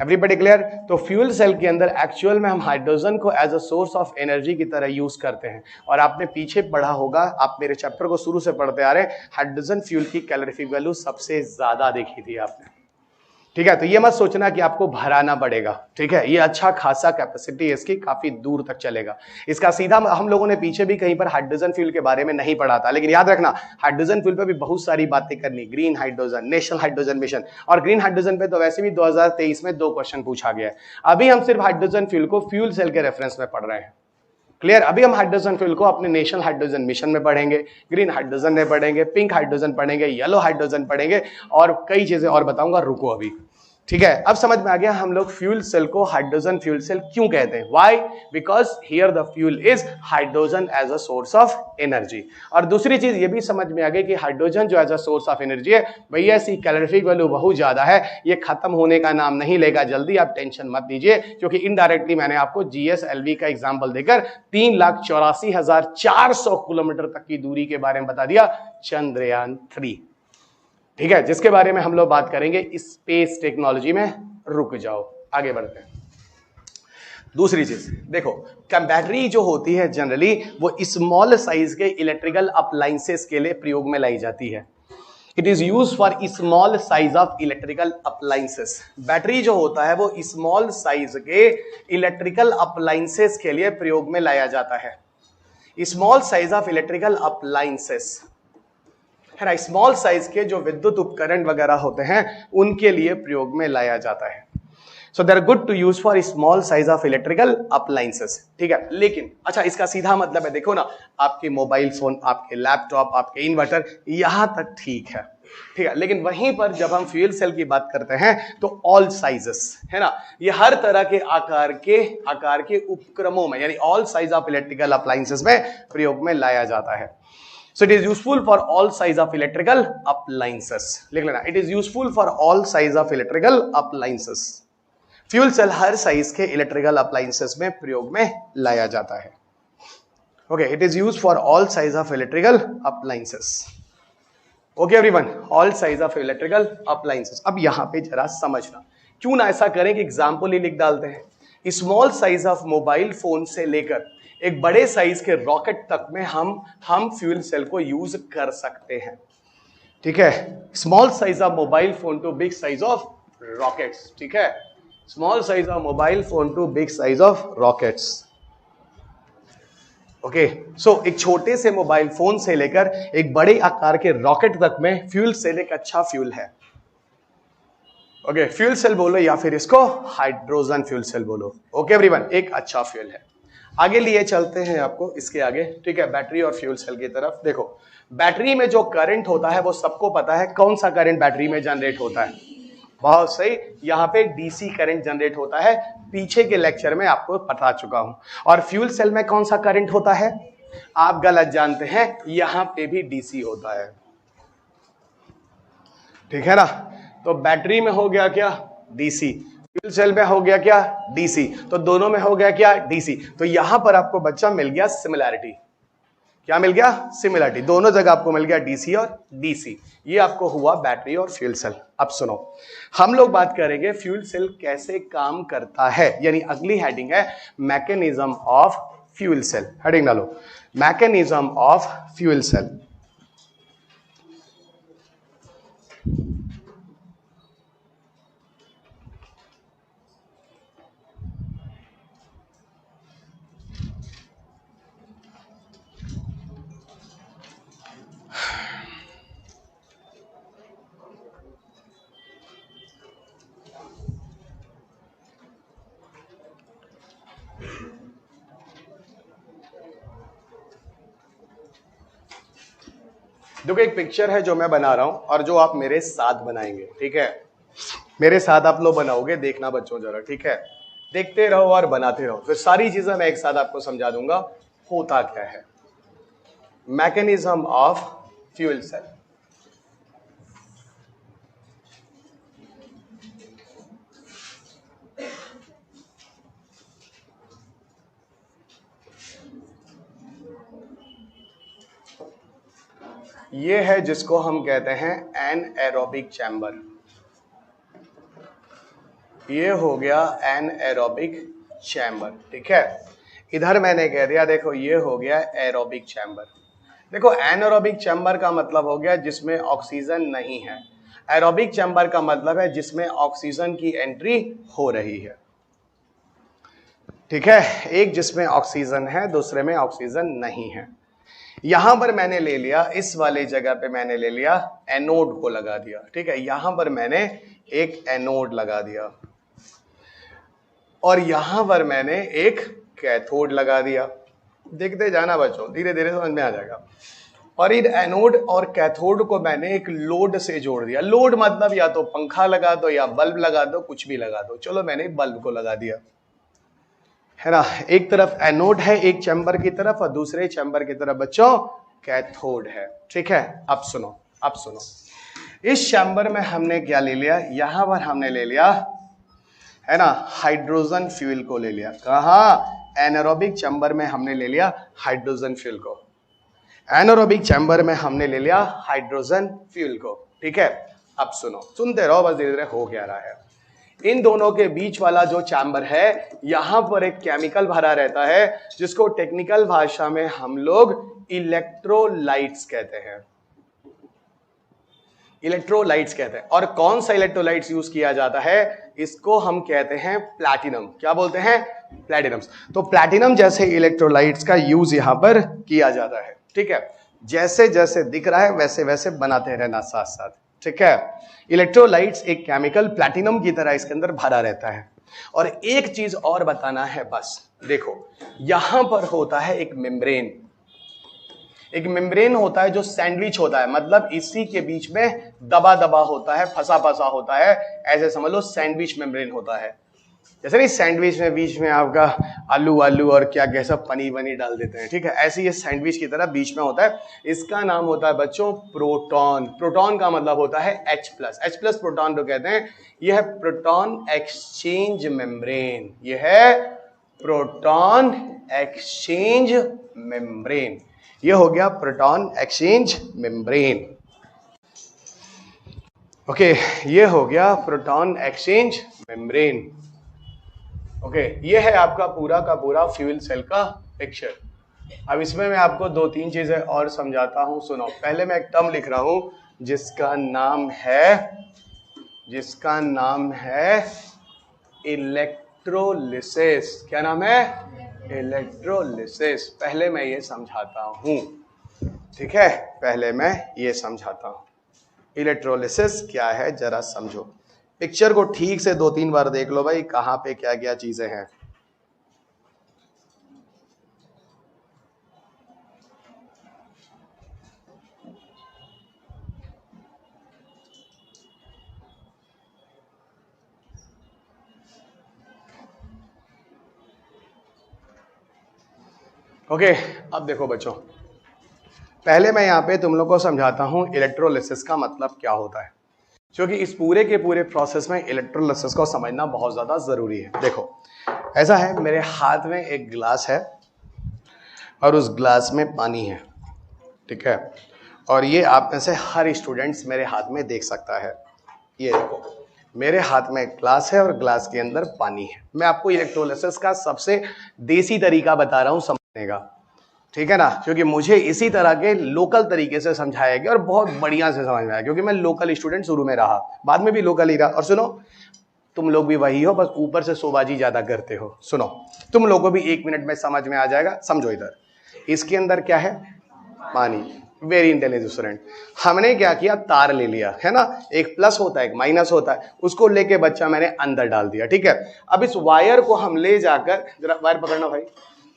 Everybody clear? तो fuel cell के अंदर एक्चुअल में हम हाइड्रोजन को as a source of energy की तरह यूज करते हैं। और आपने पीछे पढ़ा होगा, आप मेरे चैप्टर को शुरू से पढ़ते आ रहे हैं, हाइड्रोजन फ्यूल की कैलोरीफिक वैल्यू सबसे ज्यादा देखी थी आपने, ठीक है? तो ये मत सोचना कि आपको भराना पड़ेगा, ठीक है? ये अच्छा खासा कैपेसिटी है इसकी, काफी दूर तक चलेगा इसका। सीधा हम लोगों ने पीछे भी कहीं पर हाइड्रोजन फ्यूल के बारे में नहीं पढ़ा था, लेकिन याद रखना हाइड्रोजन फ्यूल पे भी बहुत सारी बातें करनी। Green hydrogen, national hydrogen mission, और ग्रीन हाइड्रोजन पे तो वैसे भी 2023 में 2 क्वेश्चन पूछा गया है। अभी हम सिर्फ हाइड्रोजन फ्यूल को फ्यूल सेल के रेफरेंस में पढ़ रहे हैं, क्लियर? अभी हम हाइड्रोजन फ्यूल को अपने नेशनल हाइड्रोजन मिशन में पढ़ेंगे, ग्रीन हाइड्रोजन में पढ़ेंगे, पिंक हाइड्रोजन पढ़ेंगे, येलो हाइड्रोजन पढ़ेंगे, और कई चीजें और बताऊंगा, रुको अभी, ठीक है? अब समझ में आ गया हम लोग फ्यूल सेल को हाइड्रोजन फ्यूल सेल क्यों कहते हैं। Why? Because here the fuel is hydrogen as a source of energy. और दूसरी चीज ये भी समझ में आ गई कि हाइड्रोजन जो as a source of energy है भैया, इसकी कैलोरीफिक वैल्यू बहुत ज्यादा है, ये खत्म होने का नाम नहीं लेगा जल्दी, आप टेंशन मत लीजिए, क्योंकि इनडायरेक्टली मैंने आपको जीएसएलवी का एग्जाम्पल देकर 3,84,400 किलोमीटर तक की दूरी के बारे में बता दिया, चंद्रयान-3, ठीक है? जिसके बारे में हम लोग बात करेंगे स्पेस टेक्नोलॉजी में। रुक जाओ, आगे बढ़ते हैं। दूसरी चीज देखो, बैटरी जो होती है जनरली वो स्मॉल साइज के इलेक्ट्रिकल अप्लायंसेस के लिए प्रयोग में लाई जाती है। It is use for small size of electrical appliances. Battery जो होता है वो स्मॉल साइज के इलेक्ट्रिकल अप्लायंसेस के लिए प्रयोग में लाया जाता है। Small size of electrical appliances है ना, स्मॉल साइज के जो विद्युत उपकरण वगैरह होते हैं उनके लिए प्रयोग में लाया जाता है। So they are good to use for small size of electrical appliances, ठीक है? लेकिन अच्छा, इसका सीधा मतलब है, देखो ना, आपके मोबाइल फोन, आपके लैपटॉप, आपके इन्वर्टर, यहां तक ठीक है, ठीक है? लेकिन वहीं पर जब हम फ्यूल सेल की बात करते हैं तो ऑल साइजेस, है ना, ये हर तरह के आकार के उपक्रमों में, यानी all size of electrical appliances में प्रयोग में लाया जाता है। So it is useful for all size of electrical appliances. लिख लेना, it is useful for all size of electrical appliances. Fuel cell हर साइज के इलेक्ट्रिकल अप्लायंसेस में प्रयोग में लाया जाता है। Okay, it is used for all size of electrical appliances. Okay everyone, all size of electrical appliances. अब यहां पे जरा समझना, क्यों ना ऐसा करें कि एग्जाम्पल ही लिख डालते हैं। Small size of mobile phone से लेकर एक बड़े साइज के रॉकेट तक में हम फ्यूल सेल को यूज कर सकते हैं, ठीक है? Small size of mobile phone to big size of rockets, ठीक है? Small size of mobile phone to big size of rockets. Okay, so एक छोटे से मोबाइल फोन से लेकर एक बड़े आकार के रॉकेट तक में फ्यूल सेल एक अच्छा फ्यूल है। ओके, फ्यूल सेल बोलो या फिर इसको हाइड्रोजन फ्यूल सेल बोलो। ओके एवरीवन, एक अच्छा फ्यूल है। आगे लिए चलते हैं आपको इसके आगे, ठीक है? बैटरी और फ्यूल सेल की तरफ। देखो, बैटरी में जो करंट होता है वो सबको पता है, कौन सा करंट बैटरी में जनरेट होता है? बहुत सही, यहाँ पे डीसी करंट जनरेट होता है, पीछे के लेक्चर में आपको बता चुका हूं। और फ्यूल सेल में कौन सा करंट होता है? आप गलत जानते हैं, यहां पे भी डीसी होता है, ठीक है ना? तो बैटरी में हो गया क्या? डीसी। फ्यूल सेल में हो गया क्या? डीसी। तो दोनों में हो गया क्या? डीसी। तो यहां पर आपको बच्चा मिल गया सिमिलैरिटी। क्या मिल गया? सिमिलैरिटी। दोनों जगह आपको मिल गया डीसी और डीसी। ये आपको हुआ बैटरी और फ्यूल सेल। अब सुनो, हम लोग बात करेंगे फ्यूल सेल कैसे काम करता है, यानी अगली हेडिंग है mechanism of fuel cell. Heading डालो, मैकेनिज्म ऑफ फ्यूल सेल। देखो, एक पिक्चर है जो मैं बना रहा हूं और जो आप मेरे साथ बनाएंगे, ठीक है? मेरे साथ आप लोग बनाओगे, देखना बच्चों जरा, ठीक है? देखते रहो और बनाते रहो, फिर सारी चीजें मैं एक साथ आपको समझा दूंगा होता क्या है। Mechanism of fuel cell. ये है जिसको हम कहते हैं एनएरोबिक चैम्बर। ये हो गया एनएरोबिक चैम्बर, ठीक है। इधर मैंने कह दिया देखो ये हो गया एरोबिक चैम्बर। देखो एनारोबिक चैम्बर का मतलब हो गया जिसमें ऑक्सीजन नहीं है, एरोबिक चैम्बर का मतलब है जिसमें ऑक्सीजन की एंट्री हो रही है, ठीक है। एक जिसमें ऑक्सीजन है, दूसरे में ऑक्सीजन नहीं है। यहां पर मैंने ले लिया, इस वाले जगह पे मैंने ले लिया एनोड को लगा दिया, ठीक है। यहां पर मैंने एक एनोड लगा दिया और यहां पर मैंने एक कैथोड लगा दिया। देखते जाना बच्चों, धीरे धीरे समझ में आ जाएगा। और इन एनोड और कैथोड को मैंने एक लोड से जोड़ दिया। लोड मतलब या तो पंखा लगा दो या बल्ब लगा दो, कुछ भी लगा दो। चलो मैंने बल्ब को लगा दिया, है ना। एक तरफ एनोड है एक चैम्बर की तरफ और दूसरे चैम्बर की तरफ बच्चों कैथोड है, ठीक है। अब सुनो, अब सुनो, इस चैम्बर में हमने क्या ले लिया, यहां पर हमने ले लिया, है ना, हाइड्रोजन फ्यूल को ले लिया। कहा? एनारोबिक चैम्बर में हमने ले लिया हाइड्रोजन फ्यूल को, एनारोबिक चैम्बर में हमने ले लिया हाइड्रोजन फ्यूल को, ठीक है। अब सुनो, सुनते रहो, बस धीरे धीरे हो क्या रहा है। इन दोनों के बीच वाला जो चैम्बर है, यहां पर एक केमिकल भरा रहता है जिसको टेक्निकल भाषा में हम लोग इलेक्ट्रोलाइट्स कहते हैं, इलेक्ट्रोलाइट्स कहते हैं। और कौन सा इलेक्ट्रोलाइट्स यूज किया जाता है, इसको हम कहते हैं प्लैटिनम। क्या बोलते हैं? प्लैटिनम्स। तो प्लैटिनम जैसे इलेक्ट्रोलाइट्स का यूज यहां पर किया जाता है, ठीक है। जैसे जैसे दिख रहा है वैसे वैसे बनाते रहना साथ साथ, ठीक है। इलेक्ट्रोलाइट्स एक केमिकल प्लैटिनम की तरह इसके अंदर भरा रहता है। और एक चीज और बताना है बस, देखो यहां पर होता है एक मेम्ब्रेन, एक मेम्ब्रेन होता है जो सैंडविच होता है, मतलब इसी के बीच में दबा दबा होता है, फंसा फंसा होता है, ऐसे समझ लो सैंडविच मेम्ब्रेन होता है। जैसे नहीं सैंडविच में बीच में आपका आलू आलू और क्या कैसा पनीर वनीर डाल देते हैं, ठीक है, ऐसे ये सैंडविच की तरह बीच में होता है। इसका नाम होता है बच्चों प्रोटॉन। प्रोटॉन का मतलब होता है H+, H+ प्रोटॉन तो कहते हैं। यह है प्रोटॉन एक्सचेंज मेम्ब्रेन, यह है प्रोटॉन एक्सचेंज मेम्ब्रेन। ये हो गया प्रोटॉन एक्सचेंज मेम्ब्रेन, ओके। ये हो गया प्रोटॉन एक्सचेंज मेम्ब्रेन, ओके। ये है आपका पूरा का पूरा फ्यूल सेल का पिक्चर। अब इसमें मैं आपको दो तीन चीजें और समझाता हूं, सुनो। पहले मैं एक टर्म लिख रहा हूं जिसका नाम है इलेक्ट्रोलिसिस। क्या नाम है? इलेक्ट्रोलिसिस। पहले मैं ये समझाता हूं, ठीक है, पहले मैं ये समझाता हूं इलेक्ट्रोलिसिस क्या है, जरा समझो। पिक्चर को ठीक से दो तीन बार देख लो भाई, कहां पे क्या क्या चीजें हैं। ओके, अब देखो बच्चों, पहले मैं यहां पे तुम लोग को समझाता हूं इलेक्ट्रोलिसिस का मतलब क्या होता है, क्योंकि इस पूरे के पूरे प्रोसेस में इलेक्ट्रोलिसिस को समझना बहुत ज्यादा जरूरी है। देखो ऐसा है, मेरे हाथ में एक ग्लास है और उस ग्लास में पानी है, ठीक है। और ये आप में से हर स्टूडेंट्स मेरे हाथ में देख सकता है। ये देखो मेरे हाथ में ग्लास है और ग्लास के अंदर पानी है। मैं आपको इलेक्ट्रोलिसिस का सबसे देसी तरीका बता रहा हूं समझने का, ठीक है ना, क्योंकि मुझे इसी तरह के लोकल तरीके से समझाया गया और बहुत बढ़िया से समझ में आया, क्योंकि मैं लोकल स्टूडेंट शुरू में रहा, बाद में भी लोकल ही रहा। और सुनो, तुम लोग भी वही हो, बस ऊपर से शोबाजी ज्यादा करते हो। सुनो, तुम लोगों को भी 1 मिनट में समझ में आ जाएगा। समझो, इधर इसके अंदर क्या है? पानी। Very intelligent student. हमने क्या किया, तार ले लिया, है ना, एक प्लस होता है एक माइनस होता है, उसको लेके बच्चा मैंने अंदर डाल दिया, ठीक है। अब इस वायर को हम ले जाकर, जरा वायर पकड़ना भाई,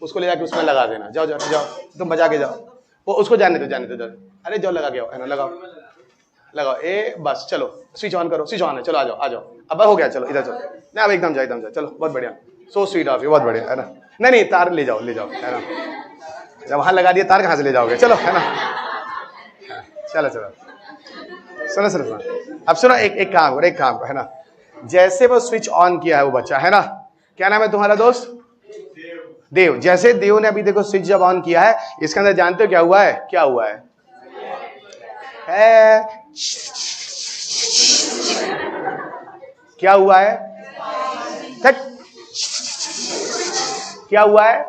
उसको ले जाकर उसमें लगा देना। जाओ जाओ जाओ, तुम बजा के जाओ, वो उसको जाने दो जाने दो जाओ। अरे जाओ लगा के आओ, है ना, लगाओ लगाओ। ए बस चलो, स्विच ऑन करो, स्विच ऑन है, चलो आ जाओ आ जाओ। अब हो गया, चलो इधर चलो। नहीं अब एकदम जाओ, चलो बहुत बढ़िया, सो स्वीट ऑफ यू, बहुत बढ़िया, है ना। नहीं तार ले जाओ है ना, जब वहां लगा दिया तार कहां से ले जाओगे, चलो, है ना। चलो सुनो। अब सुनो, एक काम है ना, जैसे वो स्विच ऑन किया है वो बच्चा, है ना, क्या नाम है तुम्हारा दोस्त? देव। जैसे देव ने अभी देखो स्विच जब ऑन किया है, इसके अंदर जानते हो क्या हुआ है? क्या हुआ है? क्या हुआ है? क्या हुआ है?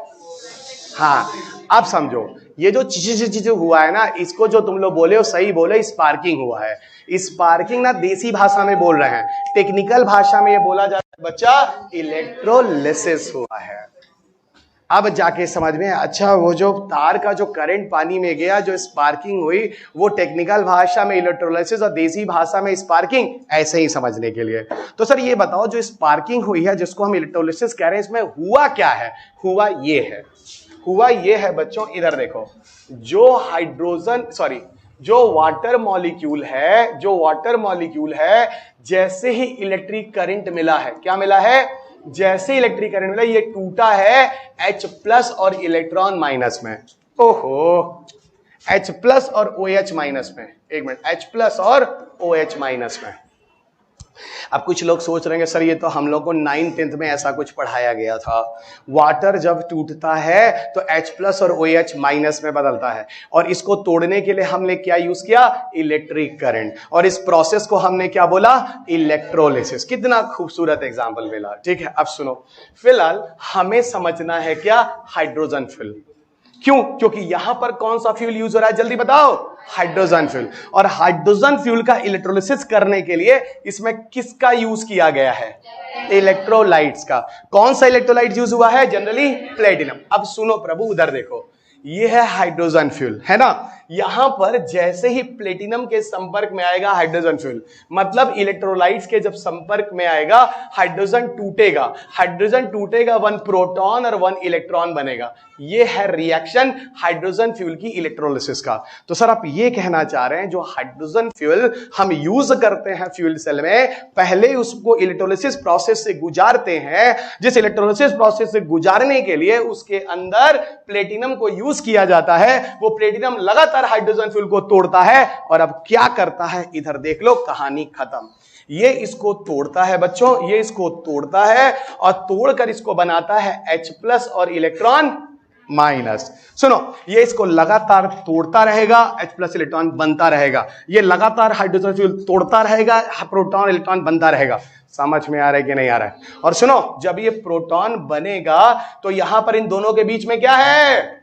हाँ, अब समझो, ये जो चीज हुआ है ना, इसको जो तुम लोग बोले हो सही बोले, स्पार्किंग हुआ है। स्पार्किंग ना देसी भाषा में बोल रहे हैं, टेक्निकल भाषा में ये बोला जाता है बच्चा इलेक्ट्रोलिसिस हुआ है। अब जाके समझ में, अच्छा वो जो तार का जो करंट पानी में गया, जो स्पार्किंग हुई, वो टेक्निकल भाषा में इलेक्ट्रोलाइसिस और देसी भाषा में स्पार्किंग, ऐसे ही समझने के लिए। तो सर ये बताओ, जो स्पार्किंग हुई है जिसको हम इलेक्ट्रोलाइसिस कह रहे हैं, इसमें हुआ क्या है? हुआ ये है बच्चों, इधर देखो, जो वाटर मॉलिक्यूल है, जैसे ही इलेक्ट्रिक करंट मिला है, क्या मिला है? जैसे इलेक्ट्रिक करंट मिला, ये टूटा है H+ और इलेक्ट्रॉन माइनस में। ओहो, H+ और OH माइनस में। एक मिनट, H+ और OH माइनस में। अब कुछ लोग सोच रहे हैं सर ये तो हम लोग को 9th 10th में ऐसा कुछ पढ़ाया गया था। वाटर जब टूटता है तो H+ और OH माइनस में बदलता है, और इसको तोड़ने के लिए हमने क्या यूज किया? Electric current. और इस प्रोसेस को हमने क्या बोला? इलेक्ट्रोलिसिस। कितना खूबसूरत एग्जाम्पल मिला। ठीक है, अब सुनो, फिलहाल हमें समझना है क्या? Hydrogen fuel. क्यों? क्योंकि यहां पर कौन सा फ्यूल यूज हो रहा है, जल्दी बताओ? Hydrogen fuel. और हाइड्रोजन फ्यूल का इलेक्ट्रोलिसिस करने के लिए इसमें किसका यूज किया गया है? इलेक्ट्रोलाइट्स का। कौन सा इलेक्ट्रोलाइट यूज हुआ है? Generally platinum. अब सुनो प्रभु, उधर देखो, ये है हाइड्रोजन फ्यूल, है ना? यहां पर जैसे ही प्लेटिनम के संपर्क में आएगा हाइड्रोजन फ्यूल, मतलब इलेक्ट्रोलाइट्स के जब संपर्क में आएगा, हाइड्रोजन टूटेगा, 1 प्रोटॉन और 1 इलेक्ट्रॉन बनेगा। ये है रिएक्शन हाइड्रोजन फ्यूल की इलेक्ट्रोलिसिस का। तो सर आप ये कहना चाह रहे हैं जो हाइड्रोजन फ्यूल हम यूज करते हैं फ्यूल सेल में, पहले उसको इलेक्ट्रोलिसिस प्रोसेस से गुजारते हैं, जिस इलेक्ट्रोलिसिस प्रोसेस से गुजारने के लिए उसके अंदर प्लेटिनम को यूज किया जाता है, वो प्लेटिनम लगातार हाइड्रोजन फ्यूल को तोड़ता है, और अब क्या करता है? इधर देख लो, कहानी खत्म। ये इसको तोड़ता है बच्चों, ये इसको तोड़ता है, और तोड़कर इसको बनाता है H+ और इलेक्ट्रॉन माइनस। सुनो, ये इसको लगातार तोड़ता रहेगा, H+ इलेक्ट्रॉन बनता रहेगा, ये लगातार हाइड्रोजन फ्यूल तोड़ता रहेगा, प्रोटॉन इलेक्ट्रॉन बनता रहेगा। समझ में आ रहा है कि नहीं आ रहा है? और सुनो, जब ये प्रोटॉन बनेगा तो यहां पर इन दोनों के बीच में क्या है?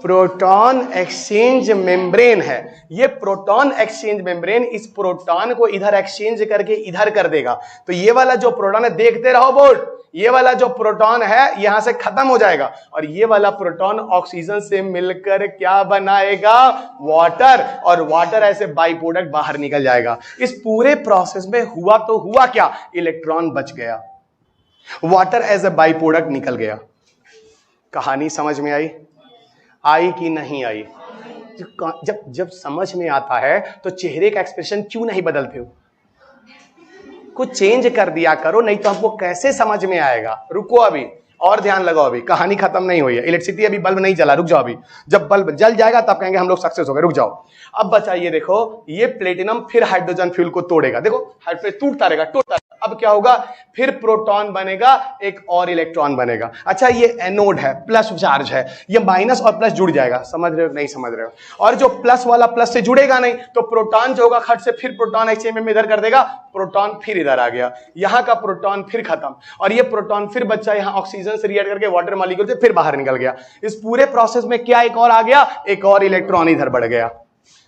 प्रोटॉन एक्सचेंज मेम्ब्रेन है। ये प्रोटॉन एक्सचेंज मेम्ब्रेन इस प्रोटॉन को इधर एक्सचेंज करके इधर कर देगा। तो ये वाला जो प्रोटॉन है, देखते रहो बोर्ड, ये वाला जो प्रोटॉन है यहां से खत्म हो जाएगा, और ये वाला प्रोटॉन ऑक्सीजन से मिलकर क्या बनाएगा? वाटर। और वाटर ऐसे बाई प्रोडक्ट बाहर निकल जाएगा। इस पूरे प्रोसेस में हुआ तो हुआ क्या? इलेक्ट्रॉन बच गया, water as a by product निकल गया। कहानी समझ में आई कि नहीं आई? जब समझ में आता है तो चेहरे का एक्सप्रेशन क्यों नहीं बदलते हो? कुछ चेंज कर दिया करो, नहीं तो हमको कैसे समझ में आएगा? रुको अभी, और ध्यान लगाओ, अभी कहानी खत्म नहीं हुई है। इलेक्ट्रिसिटी अभी बल्ब नहीं जला, रुक जाओ अभी। जब बल्ब जल जाएगा तब कहेंगे हम लोग सक्सेस हो गए। रुक जाओ। अब बचा ये देखो, ये प्लेटिनम फिर हाइड्रोजन फ्यूल को तोड़ेगा। देखो टूटता रहेगा। अब क्या होगा? फिर प्रोटॉन बनेगा, एक और इलेक्ट्रॉन बनेगा। अच्छा, ये एनोड है, प्लस चार्ज है, ये माइनस और प्लस जुड़ जाएगा। समझ रहे हो नहीं समझ रहे हो? और जो प्लस वाला प्लस से जुड़ेगा नहीं, तो प्रोटॉन जो होगा खट से फिर प्रोटॉन एक्सचेंज में इधर कर देगा, प्रोटॉन फिर इधर आ गया, यहां का प्रोटॉन फिर खत्म, और ये प्रोटॉन फिर बच्चा यहां ऑक्सीजन से रिएक्ट करके वाटर मॉलिक्यूल से फिर बाहर निकल गया। इस पूरे प्रोसेस में क्या एक और आ गया? एक और इलेक्ट्रॉन इधर बढ़ गया।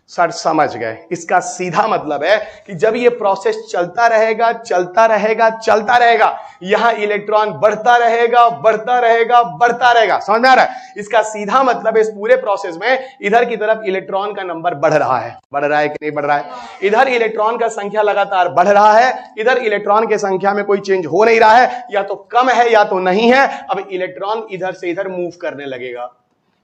सर समझ गए? इसका सीधा मतलब है कि जब ये प्रोसेस चलता रहेगा, यहां इलेक्ट्रॉन बढ़ता रहेगा। समझ में आ रहा है? इसका सीधा मतलब इस पूरे प्रोसेस में इधर की तरफ इलेक्ट्रॉन का नंबर बढ़ रहा है कि नहीं बढ़ रहा है? इधर इलेक्ट्रॉन का संख्या लगातार बढ़ रहा है, इधर इलेक्ट्रॉन की संख्या में कोई चेंज हो नहीं रहा है, या तो कम है या तो नहीं है। अब इलेक्ट्रॉन इधर से इधर मूव करने लगेगा,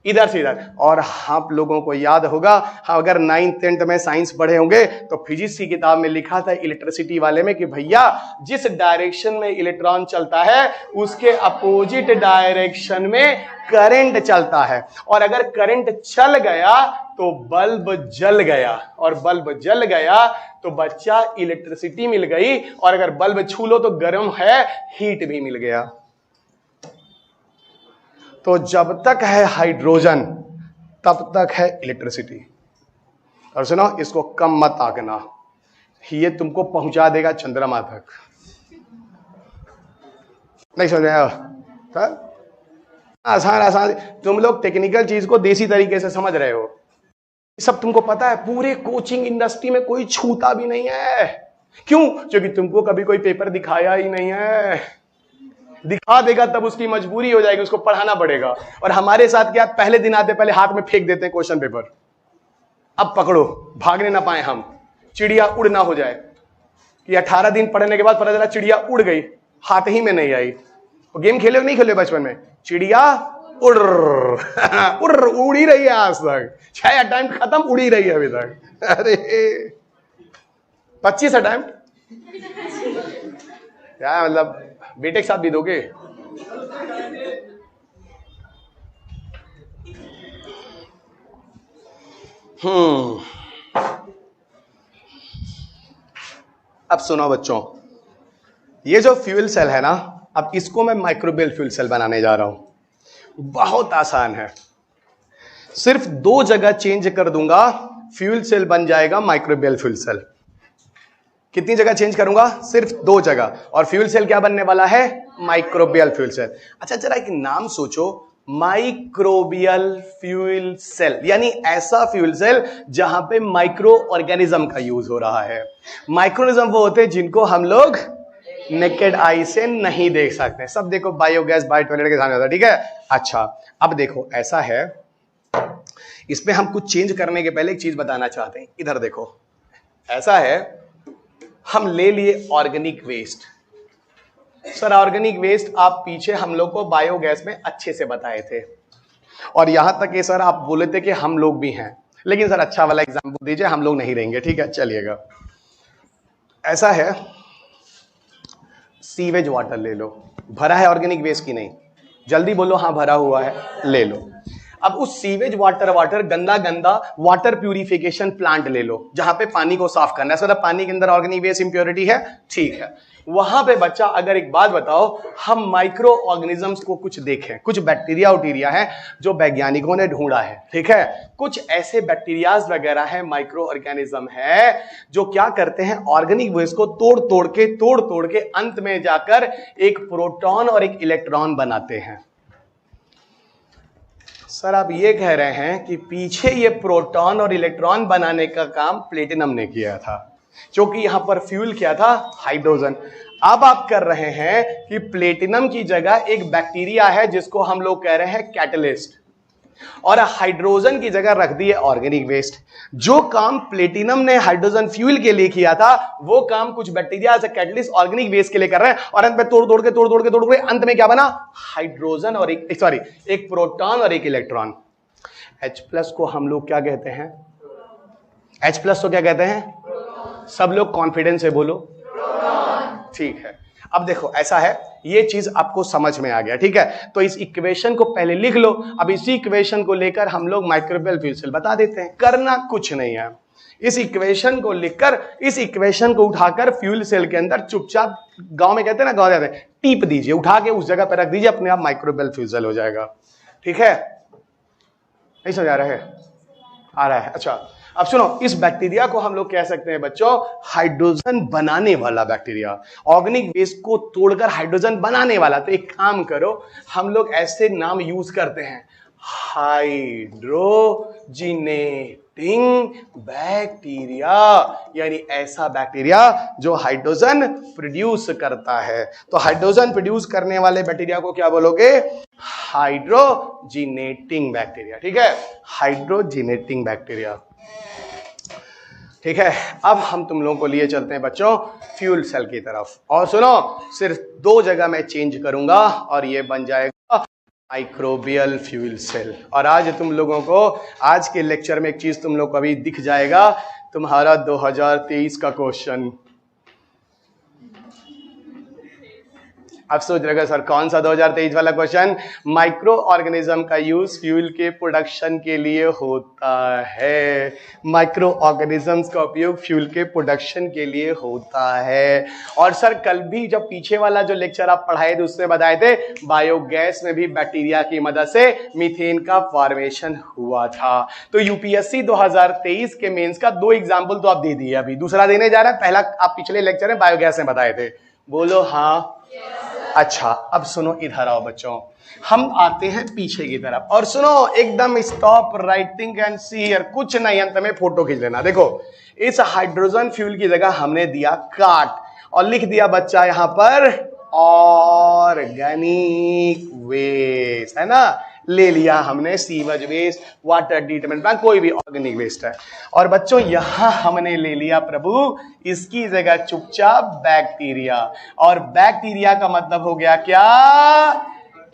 इधर से इधर। और आप लोगों को याद होगा, अगर 9th 10th में साइंस पढ़े होंगे तो फिजिक्स की किताब में लिखा था इलेक्ट्रिसिटी वाले में कि भैया जिस डायरेक्शन में इलेक्ट्रॉन चलता है उसके अपोजिट डायरेक्शन में करंट चलता है, और अगर करंट चल गया तो बल्ब जल गया, और बल्ब जल गया तो बच्चा इलेक्ट्रिसिटी मिल गई, और अगर बल्ब छू लो तो गर्म है, हीट भी मिल गया। तो जब तक है हाइड्रोजन तब तक है इलेक्ट्रिसिटी। और सुनो, इसको कम मत आंकना, ये तुमको पहुंचा देगा चंद्रमा तक। नहीं समझ आया सर? आसान आसान, तुम लोग टेक्निकल चीज को देसी तरीके से समझ रहे हो, सब तुमको पता है। पूरे कोचिंग इंडस्ट्री में कोई छूता भी नहीं है। क्यों? क्योंकि तुमको कभी कोई पेपर दिखाया ही नहीं है। दिखा देगा तब उसकी मजबूरी हो जाएगी, उसको पढ़ाना पड़ेगा। और हमारे साथ क्या, पहले दिन आते पहले हाथ में फेंक देते हैं क्वेश्चन पेपर, अब पकड़ो, भागने ना पाए हम, चिड़िया उड़ ना हो जाए कि 18 दिन पढ़ने के बाद पता चला चिड़िया उड़ गई, हाथ ही में नहीं आई। तो गेम खेले नहीं खेले बचपन में? चिड़िया उड़ उड़ी रही है आज तक, 6 अटेम्प्ट खत्म, उड़ी रही है अभी तक। अरे 25 अटेम्प्ट, क्या मतलब बेटे के साथ भी दोगे? अब सुनो बच्चों, ये जो फ्यूल सेल है ना, अब इसको मैं माइक्रोबियल फ्यूल सेल बनाने जा रहा हूं। बहुत आसान है, सिर्फ 2 जगह चेंज कर दूंगा, फ्यूल सेल बन जाएगा माइक्रोबियल फ्यूल सेल। कितनी जगह चेंज करूंगा? सिर्फ 2 जगह, और फ्यूल सेल क्या बनने वाला है? Microbial fuel cell. अच्छा जरा एक नाम सोचो, माइक्रोबियल फ्यूल सेल, यानी ऐसा फ्यूल सेल जहां पे माइक्रो ऑर्गेनिज्म का यूज हो रहा है। माइक्रोनिज्म वो होते हैं जिनको हम लोग नेकेड आई से नहीं देख सकते। सब देखो बायोगैस, बायो टॉयलेट के सामने होता है, ठीक है? अच्छा अब देखो ऐसा है, इसमें हम कुछ चेंज करने के पहले एक चीज बताना चाहते हैं। इधर देखो, ऐसा है, हम ले लिए organic waste. Sir organic waste आप पीछे हम लोग को बायोगैस में अच्छे से बताए थे, और यहां तक कि सर आप बोले थे कि हम लोग भी हैं, लेकिन सर अच्छा वाला एग्जांपल दीजिए, हम लोग नहीं रहेंगे, ठीक है? चलिएगा, ऐसा है, सीवेज वाटर ले लो, भरा है ऑर्गेनिक वेस्ट की नहीं? जल्दी बोलो हाँ भरा हुआ है, ले लो। अब उस सीवेज वाटर गंदा वाटर प्यूरिफिकेशन प्लांट ले लो, जहां पे पानी को साफ करना है। मतलब पानी के अंदर ऑर्गेनिक वेस्ट इंप्योरिटी है, ठीक है? वहां पे बच्चा अगर एक बात बताओ, हम माइक्रो ऑर्गेनिजम्स को कुछ देखें, कुछ बैक्टीरिया उटीरिया है जो वैज्ञानिकों ने ढूंढा है, ठीक है? कुछ ऐसे बैक्टीरियाज वगैरह है, माइक्रो ऑर्गेनिज्म है, जो क्या करते हैं, ऑर्गेनिक वेस्ट को तोड़ तोड़ के अंत में जाकर एक प्रोटॉन और एक इलेक्ट्रॉन बनाते हैं। सर आप ये कह रहे हैं कि पीछे ये प्रोटॉन और इलेक्ट्रॉन बनाने का काम प्लेटिनम ने किया था, क्योंकि यहां पर फ्यूल क्या था? हाइड्रोजन। अब आप कर रहे हैं कि प्लेटिनम की जगह एक बैक्टीरिया है जिसको हम लोग कह रहे हैं कैटलिस्ट, और हाइड्रोजन की जगह रख दिए ऑर्गेनिक वेस्ट। जो काम प्लेटिनम ने हाइड्रोजन फ्यूल के लिए किया था, वो काम कुछ bacteria as a catalyst organic waste के लिए कर रहे हैं, और अंत में तोड़ के अंत में क्या बना? हाइड्रोजन और एक प्रोटॉन और एक इलेक्ट्रॉन। H+ को हम लोग क्या कहते हैं? H+ को क्या कहते हैं? सब लोग कॉन्फिडेंस से बोलो, ठीक है? अब देखो ऐसा है, ये चीज आपको समझ में आ गया, ठीक है? तो इस इक्वेशन को पहले लिख लो। अब इसी इक्वेशन को लेकर हम लोग माइक्रोबियल फ्यूल सेल बता देते हैं। करना कुछ नहीं है, इस इक्वेशन को लिखकर, इस इक्वेशन को उठाकर फ्यूल सेल के अंदर चुपचाप, गांव में कहते हैं ना, गांव जाते हैं, टीप दीजिए, उठा के उस जगह पर रख दीजिए, अपने आप माइक्रोबियल फ्यूल सेल हो जाएगा, ठीक है? नहीं समझ आ रहा है? आ रहा है? अच्छा अब सुनो, इस बैक्टीरिया को हम लोग कह सकते हैं बच्चों हाइड्रोजन बनाने वाला बैक्टीरिया, ऑर्गेनिक वेस्ट को तोड़कर हाइड्रोजन बनाने वाला। तो एक काम करो, हम लोग ऐसे नाम यूज करते हैं, हाइड्रोजिनेटिंग बैक्टीरिया, यानी ऐसा बैक्टीरिया जो हाइड्रोजन प्रोड्यूस करता है। तो हाइड्रोजन प्रोड्यूस करने वाले बैक्टीरिया को क्या बोलोगे? हाइड्रोजिनेटिंग बैक्टीरिया, ठीक है? हाइड्रोजिनेटिंग बैक्टीरिया, ठीक है? अब हम तुम लोगों को लिए चलते हैं बच्चों फ्यूल सेल की तरफ, और सुनो, सिर्फ 2 जगह मैं चेंज करूंगा और ये बन जाएगा माइक्रोबियल फ्यूल सेल। और आज तुम लोगों को, आज के लेक्चर में एक चीज तुम लोग को अभी दिख जाएगा, तुम्हारा 2023 का क्वेश्चन। अब सोच रहे सर कौन सा 2023 वाला क्वेश्चन? माइक्रो ऑर्गेनिज्म का यूज फ्यूल के प्रोडक्शन के लिए होता है, माइक्रो ऑर्गेनिजम्स का उपयोग फ्यूल के प्रोडक्शन के लिए होता है। और सर कल भी जब पीछे वाला जो लेक्चर आप पढ़ाए थे उसमें बताए थे बायोगैस में भी बैक्टीरिया की मदद से मीथेन का फॉर्मेशन हुआ था। तो यूपीएससी 2023 के मेंस का 2 एग्जाम्पल तो आप दे दिए, अभी दूसरा देने जा रहा है। पहला आप पिछले लेक्चर में बायोगैस में बताए थे, बोलो हाँ। अच्छा अब सुनो, इधर आओ बच्चों, हम आते हैं पीछे की तरफ और सुनो, एकदम stop writing and see here, कुछ नहीं, अंत में फोटो खींच लेना। देखो इस हाइड्रोजन फ्यूल की जगह हमने दिया काट और लिख दिया बच्चा यहां पर ऑर्गेनिक वेस्ट, है ना, ले लिया हमने sewage waste, water treatment plant, कोई भी ऑर्गेनिक वेस्ट है। और बच्चों यहां हमने ले लिया प्रभु इसकी जगह चुपचाप बैक्टीरिया, और बैक्टीरिया का मतलब हो गया क्या,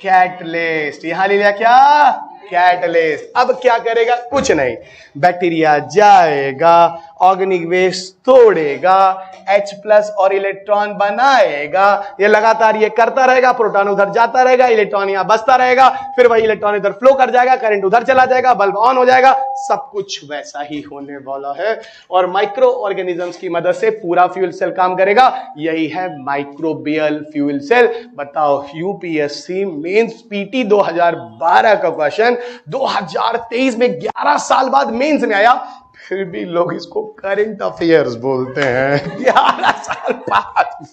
कैटलिस्ट। यहां ले लिया क्या, कैटलिस्ट। अब क्या करेगा, कुछ नहीं, बैक्टीरिया जाएगा, ऑर्गेनिक वेस्ट तोड़ेगा, H+ और इलेक्ट्रॉन बनाएगा, ये लगातार ये करता रहेगा, प्रोटॉन उधर जाता रहेगा, इलेक्ट्रॉन यहां बचता रहेगा, फिर वही इलेक्ट्रॉन इधर फ्लो कर जाएगा, करंट उधर चला जाएगा, बल्ब ऑन हो जाएगा, सब कुछ वैसा ही होने वाला है। और माइक्रो ऑर्गेनिजम्स की मदद से पूरा फ्यूल सेल काम करेगा, यही है माइक्रोबियल फ्यूल सेल। बताओ यूपीएससी मेंस पीटी 2012 का क्वेश्चन 2023 में 11 साल बाद मेंस में आया, फिर भी लोग इसको करंट अफेयर्स बोलते हैं। 11 साल बाद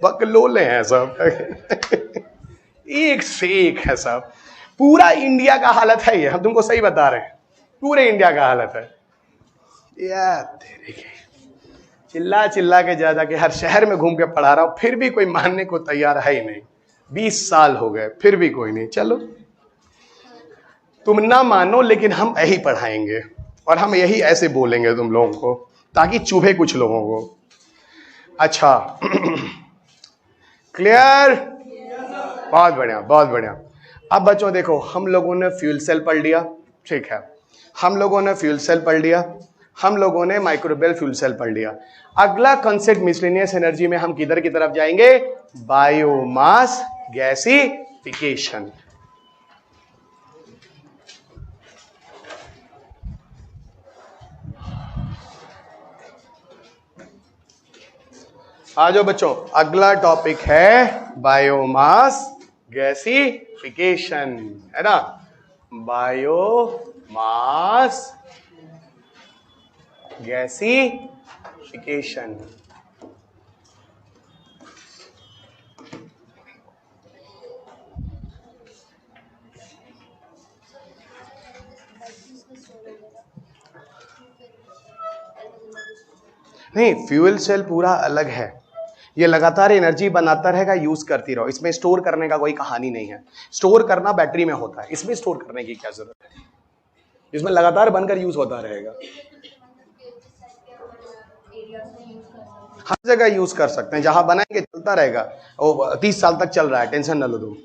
बकलोले हैं सब। एक से एक है सब, पूरा इंडिया का हालत है ये, हम तुमको सही बता रहे हैं, पूरे इंडिया का हालत है यार। तेरे के चिल्ला चिल्ला के ज्यादा कि हर शहर में घूम के पढ़ा रहा हूं, फिर भी कोई मानने को तैयार है ही नहीं। 20 साल हो गए फिर भी कोई नहीं। चलो तुम ना मानो, लेकिन हम यही पढ़ाएंगे और हम यही ऐसे बोलेंगे तुम लोगों को, ताकि चुभे कुछ लोगों को। अच्छा क्लियर, बहुत बढ़िया बहुत बढ़िया। अब बच्चों देखो, हम लोगों ने फ्यूल सेल पढ़ लिया, ठीक है, हम लोगों ने फ्यूल सेल पढ़ लिया, हम लोगों ने माइक्रोबियल फ्यूल सेल पढ़ लिया। अगला कंसेप्ट मिसलेनियस एनर्जी में हम किधर की तरफ जाएंगे, बायोमास गैसिफिकेशन। आ जाओ बच्चों, अगला टॉपिक है बायोमास गैसिफिकेशन, है ना, बायोमास गैसिफिकेशन। नहीं, फ्यूल सेल पूरा अलग है, ये लगातार एनर्जी बनाता रहेगा, यूज करती रहो, इसमें स्टोर करने का कोई कहानी नहीं है। स्टोर करना बैटरी में होता है, इसमें स्टोर करने की क्या जरूरत है, इसमें लगातार बनकर यूज होता रहेगा। हर जगह यूज कर सकते हैं, जहां बनाएंगे चलता रहेगा, वो 30 साल तक चल रहा है, टेंशन न लो तुम।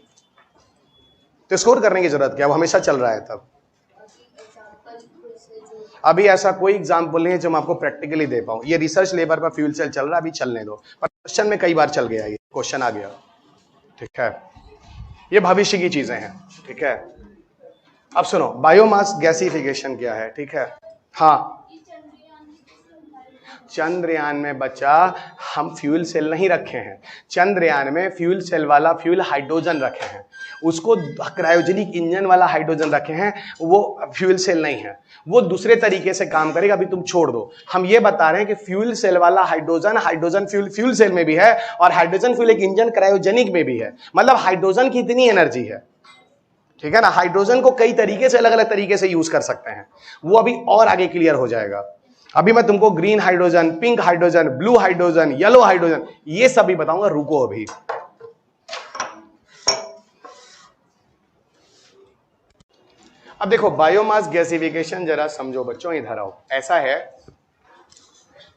तो स्टोर करने की जरूरत क्या, वो हमेशा चल रहा है। तब अभी ऐसा कोई एग्जाम्पल नहीं है जो मैं आपको प्रैक्टिकली दे पाऊं। ये रिसर्च लेबर पर फ्यूल सेल चल रहा है, अभी चलने दो, पर क्वेश्चन में कई बार चल गया, ये क्वेश्चन आ गया, ठीक है, ये भविष्य की चीजें हैं, ठीक है। अब सुनो, बायोमास गैसिफिकेशन क्या है, ठीक है। हाँ, चंद्रयान में बच्चा हम फ्यूल सेल नहीं रखे हैं, चंद्रयान में फ्यूल सेल वाला फ्यूल हाइड्रोजन रखे हैं, उसको क्रायोजेनिक इंजन वाला हाइड्रोजन रखे हैं, वो फ्यूल सेल नहीं है, वो दूसरे तरीके से काम करेगा, अभी तुम छोड़ दो। हम ये बता रहे हैं कि फ्यूल सेल वाला हाइड्रोजन फ्यूल सेल में भी है, और हाइड्रोजन फ्यूल एक इंजन क्रायोजेनिक में भी है। मतलब हाइड्रोजन की इतनी एनर्जी है, ठीक है ना, हाइड्रोजन को कई तरीके से अलग अलग तरीके से यूज कर सकते हैं, वो अभी और आगे क्लियर हो जाएगा। अभी मैं तुमको green hydrogen, pink hydrogen, blue hydrogen, yellow hydrogen, ये सब भी बताऊंगा, रुको अभी। अब देखो बायोमास गैसिफिकेशन जरा समझो बच्चों, इधर आओ। ऐसा है,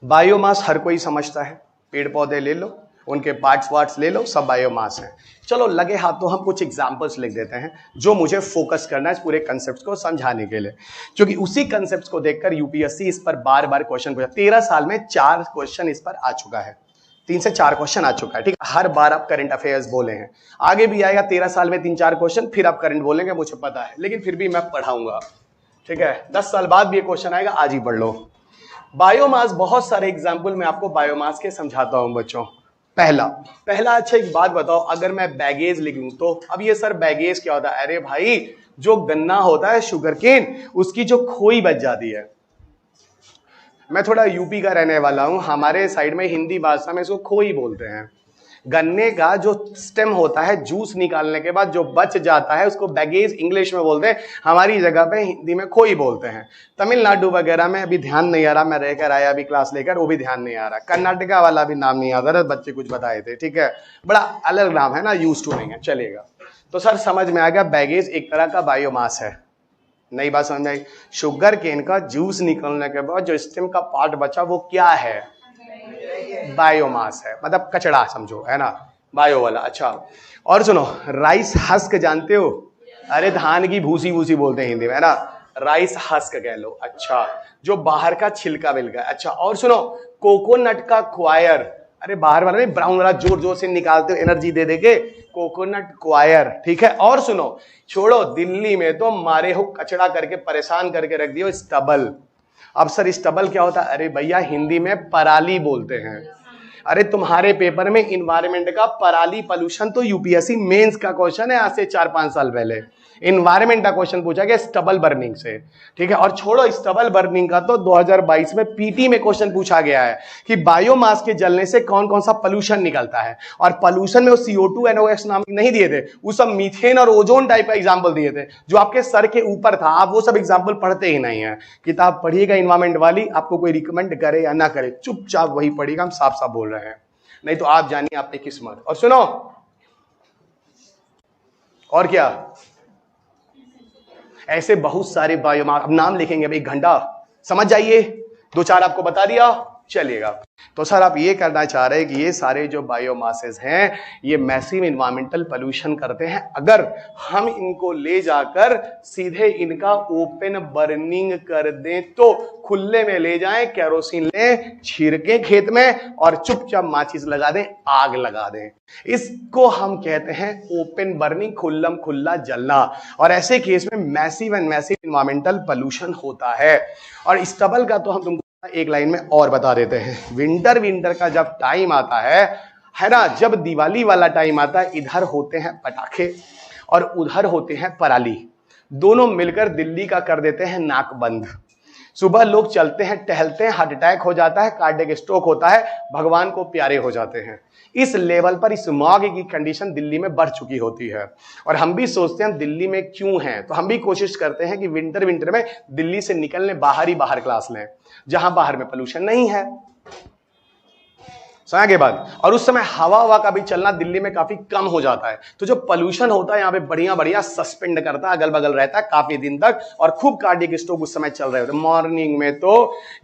बायोमास हर कोई समझता है, पेड़ पौधे ले लो, उनके पार्ट्स वार्ट्स ले लो, सब बायोमास है। चलो लगे हाथ तो हम कुछ एग्जांपल्स लिख देते हैं, जो मुझे फोकस करना है इस पूरे कंसेप्ट को समझाने के लिए, क्योंकि उसी कंसेप्ट को देखकर यूपीएससी इस पर बार बार क्वेश्चन पूछा। 13 साल में 4 क्वेश्चन इस पर आ चुका है, 3 से 4 क्वेश्चन आ चुका है, ठीक है। हर बार आप करंट अफेयर्स बोले हैं, आगे भी आएगा 13 साल में 3-4 क्वेश्चन, फिर आप करंट बोलेंगे, मुझे पता है, लेकिन फिर भी मैं पढ़ाऊंगा, ठीक है। 10 साल बाद भी ये क्वेश्चन आएगा, आज ही पढ़ लो। बायोमास, बहुत सारे एग्जाम्पल मैं आपको बायोमास के समझाता हूं बच्चों। पहला, अच्छा एक बात बताओ, अगर मैं बैगेज लिख लूं तो, अब ये सर बैगेज क्या होता है? अरे भाई, जो गन्ना होता है, शुगरकेन, उसकी जो खोई बच जाती है। मैं थोड़ा यूपी का रहने वाला हूं, हमारे साइड में हिंदी भाषा में इसको खोई बोलते हैं। गन्ने का जो स्टेम होता है, जूस निकालने के बाद जो बच जाता है उसको बैगेज इंग्लिश में बोलते हैं, हमारी जगह पे हिंदी में खोई बोलते हैं। तमिलनाडु वगैरह में अभी ध्यान नहीं आ रहा, मैं रहकर आया अभी क्लास लेकर, वो भी ध्यान नहीं आ रहा। कर्नाटका वाला भी नाम नहीं आ रहा, बच्चे कुछ बताए थे, ठीक है, बड़ा अलग नाम है ना, यूज टू नहीं है, चलेगा। तो सर समझ में आ गया, बैगेज एक तरह का बायोमास है। नई बात समझ में आई। शुगर केन का जूस निकलने के बाद जो स्टेम का पार्ट बचा वो क्या है? बायोमास है, मतलब कचड़ा समझो, है ना, बायो वाला। अच्छा, और सुनो, राइस हस्क जानते हो? अरे धान की भूसी भूसी बोलते हैं हिंदी में, है ना, राइस हस्क कह लो। अच्छा, जो बाहर का छिलका बिलका। अच्छा, और सुनो, कोकोनट का क्वायर, अरे बाहर वाला नहीं, ब्राउन वाला जोर जोर से निकालते हो एनर्जी दे देके, कोकोनट क्वायर, ठीक है। और सुनो, छोड़ो, दिल्ली में तो मारे हो कचड़ा करके परेशान करके रख दियो, स्टबल। अब सर स्टबल क्या होता है? अरे भैया हिंदी में पराली बोलते हैं। अरे तुम्हारे पेपर में इन्वायरमेंट का पराली पॉल्यूशन तो यूपीएससी मेंस का क्वेश्चन है, आज से 4-5 साल पहले इन्वायरमेंट का क्वेश्चन पूछा गया स्टबल बर्निंग से, ठीक है। और छोड़ो स्टबल बर्निंग का, तो 2022 में पीटी में क्वेश्चन पूछा गया है कि बायोमास के जलने से कौन कौन सा पॉल्यूशन निकलता है, और पॉल्यूशन में वो CO2 NOx नाम नहीं दिए थे, वो सब मीथेन और ओजोन टाइप का एग्जाम्पल दिए थे जो आपके सर के ऊपर था। आप वो सब एग्जाम्पल पढ़ते ही नहीं है। किताब पढ़िएगा इन्वायरमेंट वाली, आपको कोई रिकमेंड करे या ना करे, चुपचाप वही पढ़िएगा, हम साफ साफ बोल रहे हैं, नहीं तो आप जानिए आपकी किस्मत। और सुनो, और क्या, ऐसे बहुत सारे बायोमास, अब नाम लिखेंगे अब 1 घंटा, समझ जाइए, 2-4 आपको बता दिया, चलिएगा। तो सर आप ये करना चाह रहे हैं कि ये सारे जो बायोमासेस हैं ये मैसिव इन्वायरमेंटल पोल्यूशन करते हैं, अगर हम इनको ले जाकर सीधे इनका ओपन बर्निंग कर दें तो खुले में ले जाएं, केरोसिन लें, छिड़कें खेत में और चुपचाप माचिस लगा दें, आग लगा दें। इसको हम कहते हैं ओपन बर्निंग, खुल्लम खुल्ला जलना। और ऐसे केस में massive and massive environmental pollution होता है। और स्टबल का तो हम तुमको एक लाइन में और बता देते हैं। विंटर का जब टाइम आता है ना, जब दिवाली वाला टाइम आता है, इधर होते हैं पटाखे और उधर होते हैं पराली, दोनों मिलकर दिल्ली का कर देते हैं नाक बंद। सुबह लोग चलते हैं, टहलते हैं, हार्ट अटैक हो जाता है, कार्डियक स्ट्रोक होता है, भगवान को प्यारे हो जाते हैं। इस लेवल पर स्मॉग की कंडीशन दिल्ली में बढ़ चुकी होती है। और हम भी सोचते हैं दिल्ली में क्यों है, तो हम भी कोशिश करते हैं कि विंटर में दिल्ली से निकलने बाहर ही बाहर क्लास लें, जहां बाहर में पोल्यूशन नहीं है। समझ के बाद, और उस समय हवा का भी चलना दिल्ली में काफी कम हो जाता है, तो जो पोल्यूशन होता है यहाँ पे बढ़िया बढ़िया सस्पेंड करता है, अगल बगल रहता है काफी दिन तक, और खूब कार्डियक स्ट्रोक उस समय चल रहे होते। मॉर्निंग में तो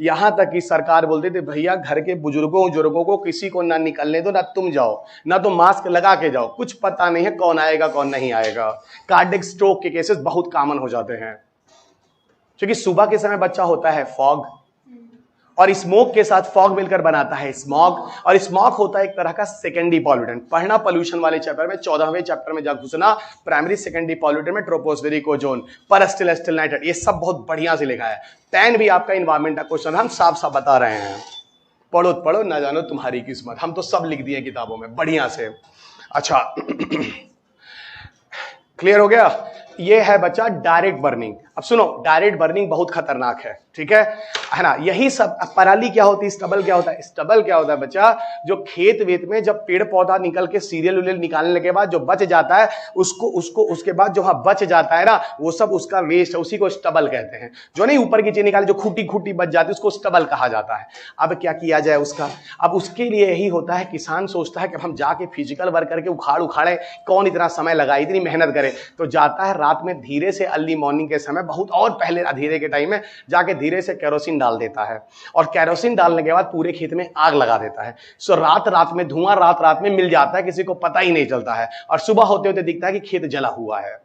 यहां तक कि सरकार बोलती थी भैया घर के बुजुर्गों को किसी को ना निकलने दो, ना तुम जाओ, ना तो मास्क लगा के जाओ, कुछ पता नहीं है कौन आएगा कौन नहीं आएगा। कार्डियक स्ट्रोक के केसेस बहुत कॉमन हो जाते हैं, क्योंकि सुबह के समय बच्चा होता है फॉग, और स्मोक के साथ फॉग मिलकर बनाता है स्मॉग, और स्मॉग होता है एक तरह का सेकेंडरी पॉल्यूटेंट। पढ़ना पॉल्यूशन वाले चैप्टर में 14वें चैप्टर में जा घुसना, प्राइमरी सेकेंडरी पॉल्यूटेंट में ट्रोपोस्फेरिक ओजोन, परस्टिल स्टिल नाइट्रेट, ये सब बहुत बढ़िया से लिखा है। 10 भी आपका इन्वायरमेंट का क्वेश्चन हम साफ साफ बता रहे हैं, पढ़ो ना जानो तुम्हारी किस्मत, हम तो सब लिख दिए किताबों में बढ़िया से। अच्छा क्लियर हो गया? ये है बच्चा डायरेक्ट बर्निंग। अब सुनो, डायरेक्ट बर्निंग बहुत खतरनाक है, ठीक है ना। यही सब। पराली क्या होती है, स्टबल क्या होता है? स्टबल क्या होता है बच्चा, जो खेत वेत में जब पेड़ पौधा निकल के सीरियल उरियल निकालने के बाद जो बच जाता है, उसको उसके बाद जो वहां बच जाता है ना, वो सब उसका वेस्ट है, उसी को स्टबल कहते हैं। जो नहीं ऊपर की चीज निकाले, जो खूटी बच जाती है, उसको स्टबल कहा जाता है। अब क्या किया जाए उसका? अब उसके लिए यही होता है, किसान सोचता है कि हम जाके फिजिकल वर्क करके उखाड़े, कौन इतना समय लगाए, इतनी मेहनत करे, तो जाता है रात में धीरे से, अर्ली मॉर्निंग के समय, बहुत और पहले अंधेरे के टाइम में जाके धीरे से केरोसिन डाल देता है, और केरोसिन डालने के बाद पूरे खेत में आग लगा देता है। सो रात में धुआं रात में मिल जाता है, किसी को पता ही नहीं चलता है, और सुबह होते होते दिखता है कि खेत जला हुआ है,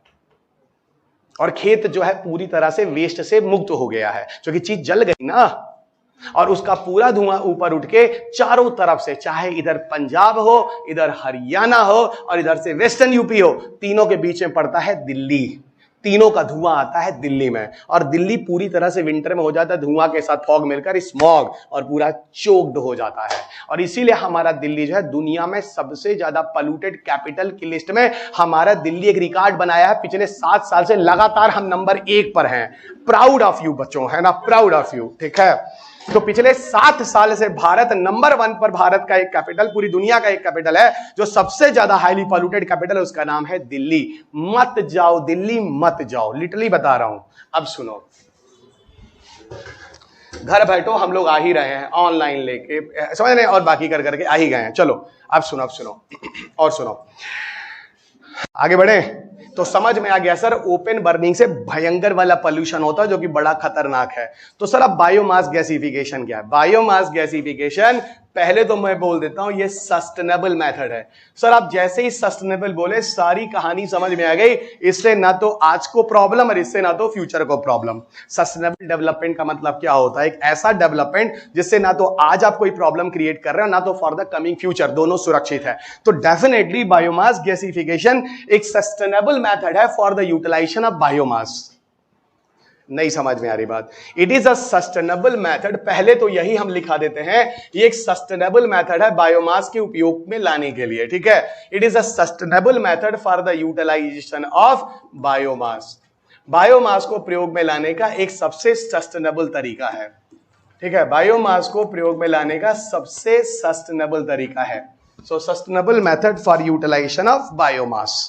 और खेत जो है पूरी तरह से वेस्ट से मुक्त हो गया है, क्योंकि चीज जल गई ना, और उसका पूरा धुआं ऊपर उठ के चारों तरफ से, चाहे इधर पंजाब हो, इधर हरियाणा हो, और इधर से वेस्टर्न यूपी हो, तीनों के बीच में पड़ता है दिल्ली। तीनों का धुआं आता है दिल्ली में, और दिल्ली पूरी तरह से विंटर में हो जाता है धुआं के साथ फॉग मिलकर स्मॉग, और पूरा चोक्ड हो जाता है। और इसीलिए हमारा दिल्ली जो है दुनिया में सबसे ज्यादा पोल्यूटेड कैपिटल की लिस्ट में हमारा दिल्ली एक रिकॉर्ड बनाया है। पिछले 7 साल से लगातार हम नंबर 1 पर हैं। प्राउड ऑफ यू बच्चों, है ना, प्राउड ऑफ यू, ठीक है। तो पिछले 7 साल से भारत नंबर 1 पर, भारत का एक कैपिटल, पूरी दुनिया का एक कैपिटल है जो सबसे ज्यादा हाईली पॉल्यूटेड कैपिटल है, उसका नाम है दिल्ली। मत जाओ दिल्ली, मत जाओ, लिटरली बता रहा हूं। अब सुनो, घर बैठो हम लोग आ ही रहे हैं ऑनलाइन लेके, समझ रहे हैं, और बाकी कर करके आ ही गए हैं। चलो अब सुनो और सुनो, आगे बढ़े। तो समझ में आ गया सर, ओपन बर्निंग से भयंकर वाला पोल्यूशन होता है जो कि बड़ा खतरनाक है। तो सर अब बायोमास गैसिफिकेशन क्या है? बायोमास गैसिफिकेशन, पहले तो मैं बोल देता हूं, ये सस्टेनेबल मेथड है। सर आप जैसे ही सस्टेनेबल बोले, सारी कहानी समझ में आ गई। इससे ना तो आज को प्रॉब्लम और इससे ना तो फ्यूचर को प्रॉब्लम। सस्टेनेबल डेवलपमेंट का मतलब क्या होता है? एक ऐसा डेवलपमेंट जिससे ना तो आज आप कोई प्रॉब्लम क्रिएट कर रहे हो, ना तो फॉर द कमिंग फ्यूचर, दोनों सुरक्षित है। तो डेफिनेटली बायोमास गैसिफिकेशन एक सस्टेनेबल मेथड है for the utilization of biomass. नहीं समझ में आ रही बात? It is a sustainable method, पहले तो यही हम लिखा देते हैं, ये एक सस्टेनेबल मेथड है बायोमास के उपयोग में लाने के लिए, ठीक है। It is a sustainable method for the utilization of biomass. Biomass को प्रयोग में लाने का एक सबसे सस्टेनेबल तरीका है, ठीक है। बायोमास को प्रयोग में लाने का सबसे सस्टेनेबल तरीका है। So sustainable method for utilization of biomass.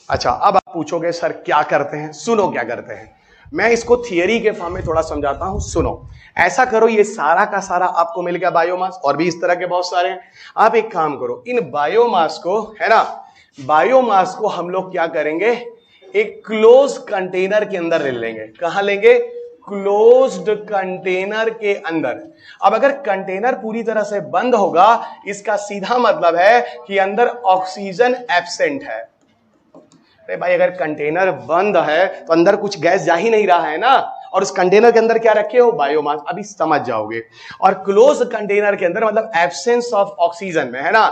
अच्छा, अब आप पूछोगे सर क्या करते हैं? सुनो क्या करते हैं, मैं इसको थियरी के फॉर्म में थोड़ा समझाता हूं। सुनो, ऐसा करो, ये सारा का सारा आपको मिल गया बायोमास, और भी इस तरह के बहुत सारे हैं। आप एक काम करो, इन बायोमास को, है ना, बायोमास को हम लोग क्या करेंगे, एक क्लोज कंटेनर के अंदर ले लेंगे। कहां लेंगे? क्लोज्ड कंटेनर के अंदर। अब अगर कंटेनर पूरी तरह से बंद होगा, इसका सीधा मतलब है कि अंदर ऑक्सीजन एब्सेंट है। अरे भाई, अगर कंटेनर बंद है तो अंदर कुछ गैस जा ही नहीं रहा है ना, और उस कंटेनर के अंदर क्या रखे हो? बायोमास। अभी समझ जाओगे। और क्लोज कंटेनर के अंदर मतलब एब्सेंस ऑफ ऑक्सीजन में, है ना,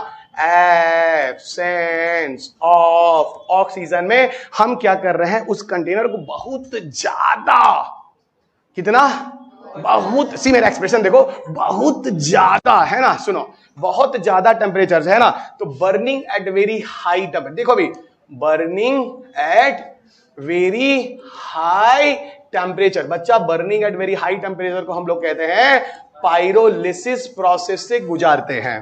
एब्सेंस ऑफ ऑक्सीजन में हम क्या कर रहे हैं, उस कंटेनर को बहुत ज्यादा, कितना? बहुत, सी मेरा एक्सप्रेशन देखो, बहुत ज्यादा, है ना, सुनो, बहुत ज्यादा टेम्परेचर है ना, तो burning at very high temperature, देखो अभी, burning at very high temperature. बच्चा, burning at very high temperature को हम लोग कहते हैं पायरोलिसिस प्रोसेस से गुजारते हैं।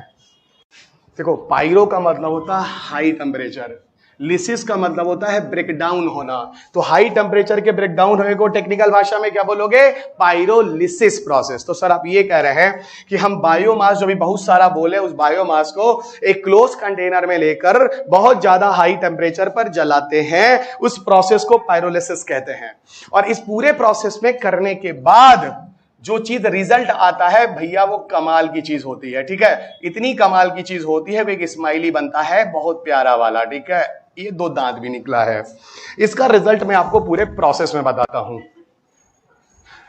देखो, पायरो का मतलब होता है हाई टेम्परेचर, लिसिस का मतलब होता है ब्रेकडाउन होना। तो हाई टेम्परेचर के ब्रेकडाउन होने को टेक्निकल भाषा में क्या बोलोगे? Pyrolysis process. तो सर आप ये कह रहे हैं कि हम बायोमास, जो भी बहुत सारा बोले, उस बायोमास को एक क्लोज कंटेनर में लेकर बहुत ज्यादा हाई टेम्परेचर पर जलाते हैं, उस प्रोसेस को पायरोलिसिस कहते हैं। और इस पूरे प्रोसेस में करने के बाद जो चीज रिजल्ट आता है भैया, वो कमाल की चीज होती है, ठीक है। इतनी कमाल की चीज होती है, वो एक स्माइली बनता है, बहुत प्यारा वाला, ठीक है। ये 2 दांत भी निकला है। इसका रिजल्ट मैं आपको पूरे प्रोसेस में बताता हूं।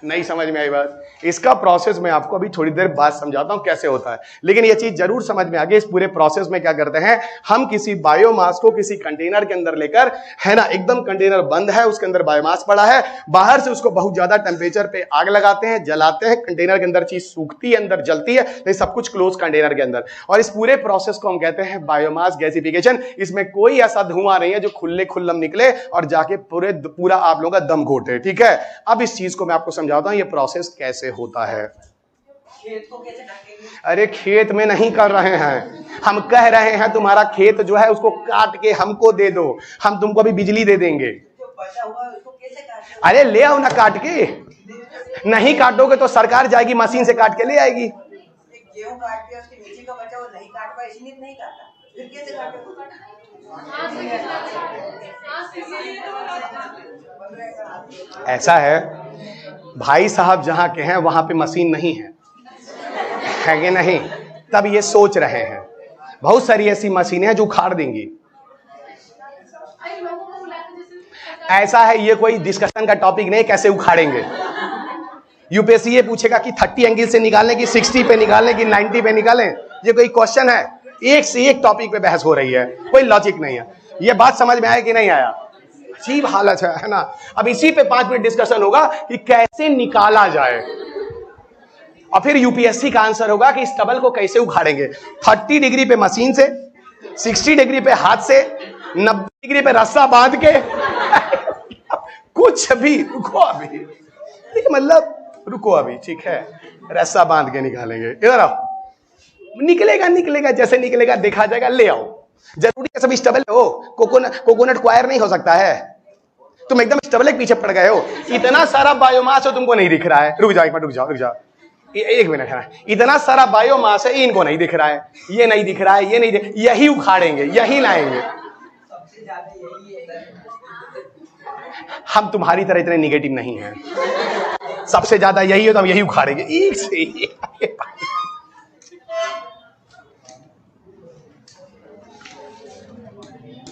नहीं समझ में आई बात? इसका प्रोसेस मैं आपको अभी थोड़ी देर बाद समझाता हूं कैसे होता है, लेकिन ये चीज जरूर समझ में आ गई। इस पूरे प्रोसेस में क्या करते हैं, हम किसी बायोमास को किसी कंटेनर के अंदर लेकर, है ना, एकदम कंटेनर बंद है, उसके अंदर बायोमास पड़ा है, बाहर से उसको बहुत ज्यादा टेम्परेचर पे आग लगाते हैं, जलाते हैं, कंटेनर के अंदर चीज सूखती है, अंदर जलती है, नहीं सब कुछ क्लोज कंटेनर के अंदर। और इस पूरे प्रोसेस को हम कहते हैं बायोमास गैसिफिकेशन। इसमें कोई ऐसा धुआं नहीं है जो खुले खुल्लम निकले और जाके पूरा आप लोगों का दम घोटे, ठीक है। अब इस चीज को मैं आपको समझाता हूं, ये प्रोसेस कैसे होता है। खेत को कैसे ढकेंगे? अरे खेत में नहीं कर रहे हैं, हम कह रहे हैं तुम्हारा खेत जो है उसको काट के हमको दे दो, हम तुमको अभी बिजली दे देंगे। जो बचा हुआ है उसको कैसे काटेंगे? अरे ले आओ ना काट के, नहीं काटोगे तो सरकार जाएगी मशीन से काट के ले आएगी। एक गेहूं काट दिया, उसके नीचे का बचा वो नहीं काट पाया, इसलिए नहीं काटा, फिर कैसे काटेगा? ऐसा है भाई साहब, जहां के हैं वहां पे मशीन नहीं है कि नहीं, तब ये सोच रहे हैं। बहुत सारी ऐसी मशीनें हैं जो उखाड़ देंगी। ऐसा है, ये कोई डिस्कशन का टॉपिक नहीं, कैसे उखाड़ेंगे। यूपीएससी ये पूछेगा कि 30 एंगल से निकालने की, 60 पे निकालने की, 90 पे निकालें, ये कोई क्वेश्चन है? एक से एक टॉपिक पे बहस हो रही है, कोई लॉजिक नहीं है। ये बात समझ में आया कि नहीं आया? अजीब हालत है ना। अब इसी पे 5 मिनट डिस्कशन होगा कि कैसे निकाला जाए, और फिर यूपीएससी का आंसर होगा कि इस टबल को कैसे उखाड़ेंगे। 30 डिग्री पे मशीन से, 60 डिग्री पे हाथ से, 90 डिग्री पे रस्सा बांध के कुछ भी, रुको अभी, मतलब रुको अभी, ठीक है, रस्सा बांध के निकालेंगे। इधर आओ। निकलेगा निकलेगा, जैसे निकलेगा देखा जाएगा, ले आओ। जरूरी है सब स्टेबल हो, कोकोनट क्वायर नहीं हो सकता है। तुम एकदम स्टेबल के पीछे पड़ गए हो। इतना सारा बायोमास हो, तुमको नहीं दिख रहा है। रुक जाओ एक मिनट, रुक जाओ एक मिनट है। इतना सारा बायोमास है, इनको नहीं दिख रहा है, ये नहीं दिख रहा है, ये नहीं दिख, यही उखाड़ेंगे, यही लाएंगे। हम तुम्हारी तरह इतने निगेटिव नहीं हैं। सबसे ज्यादा यही है तो हम यही उखाड़ेंगे, एक से एक।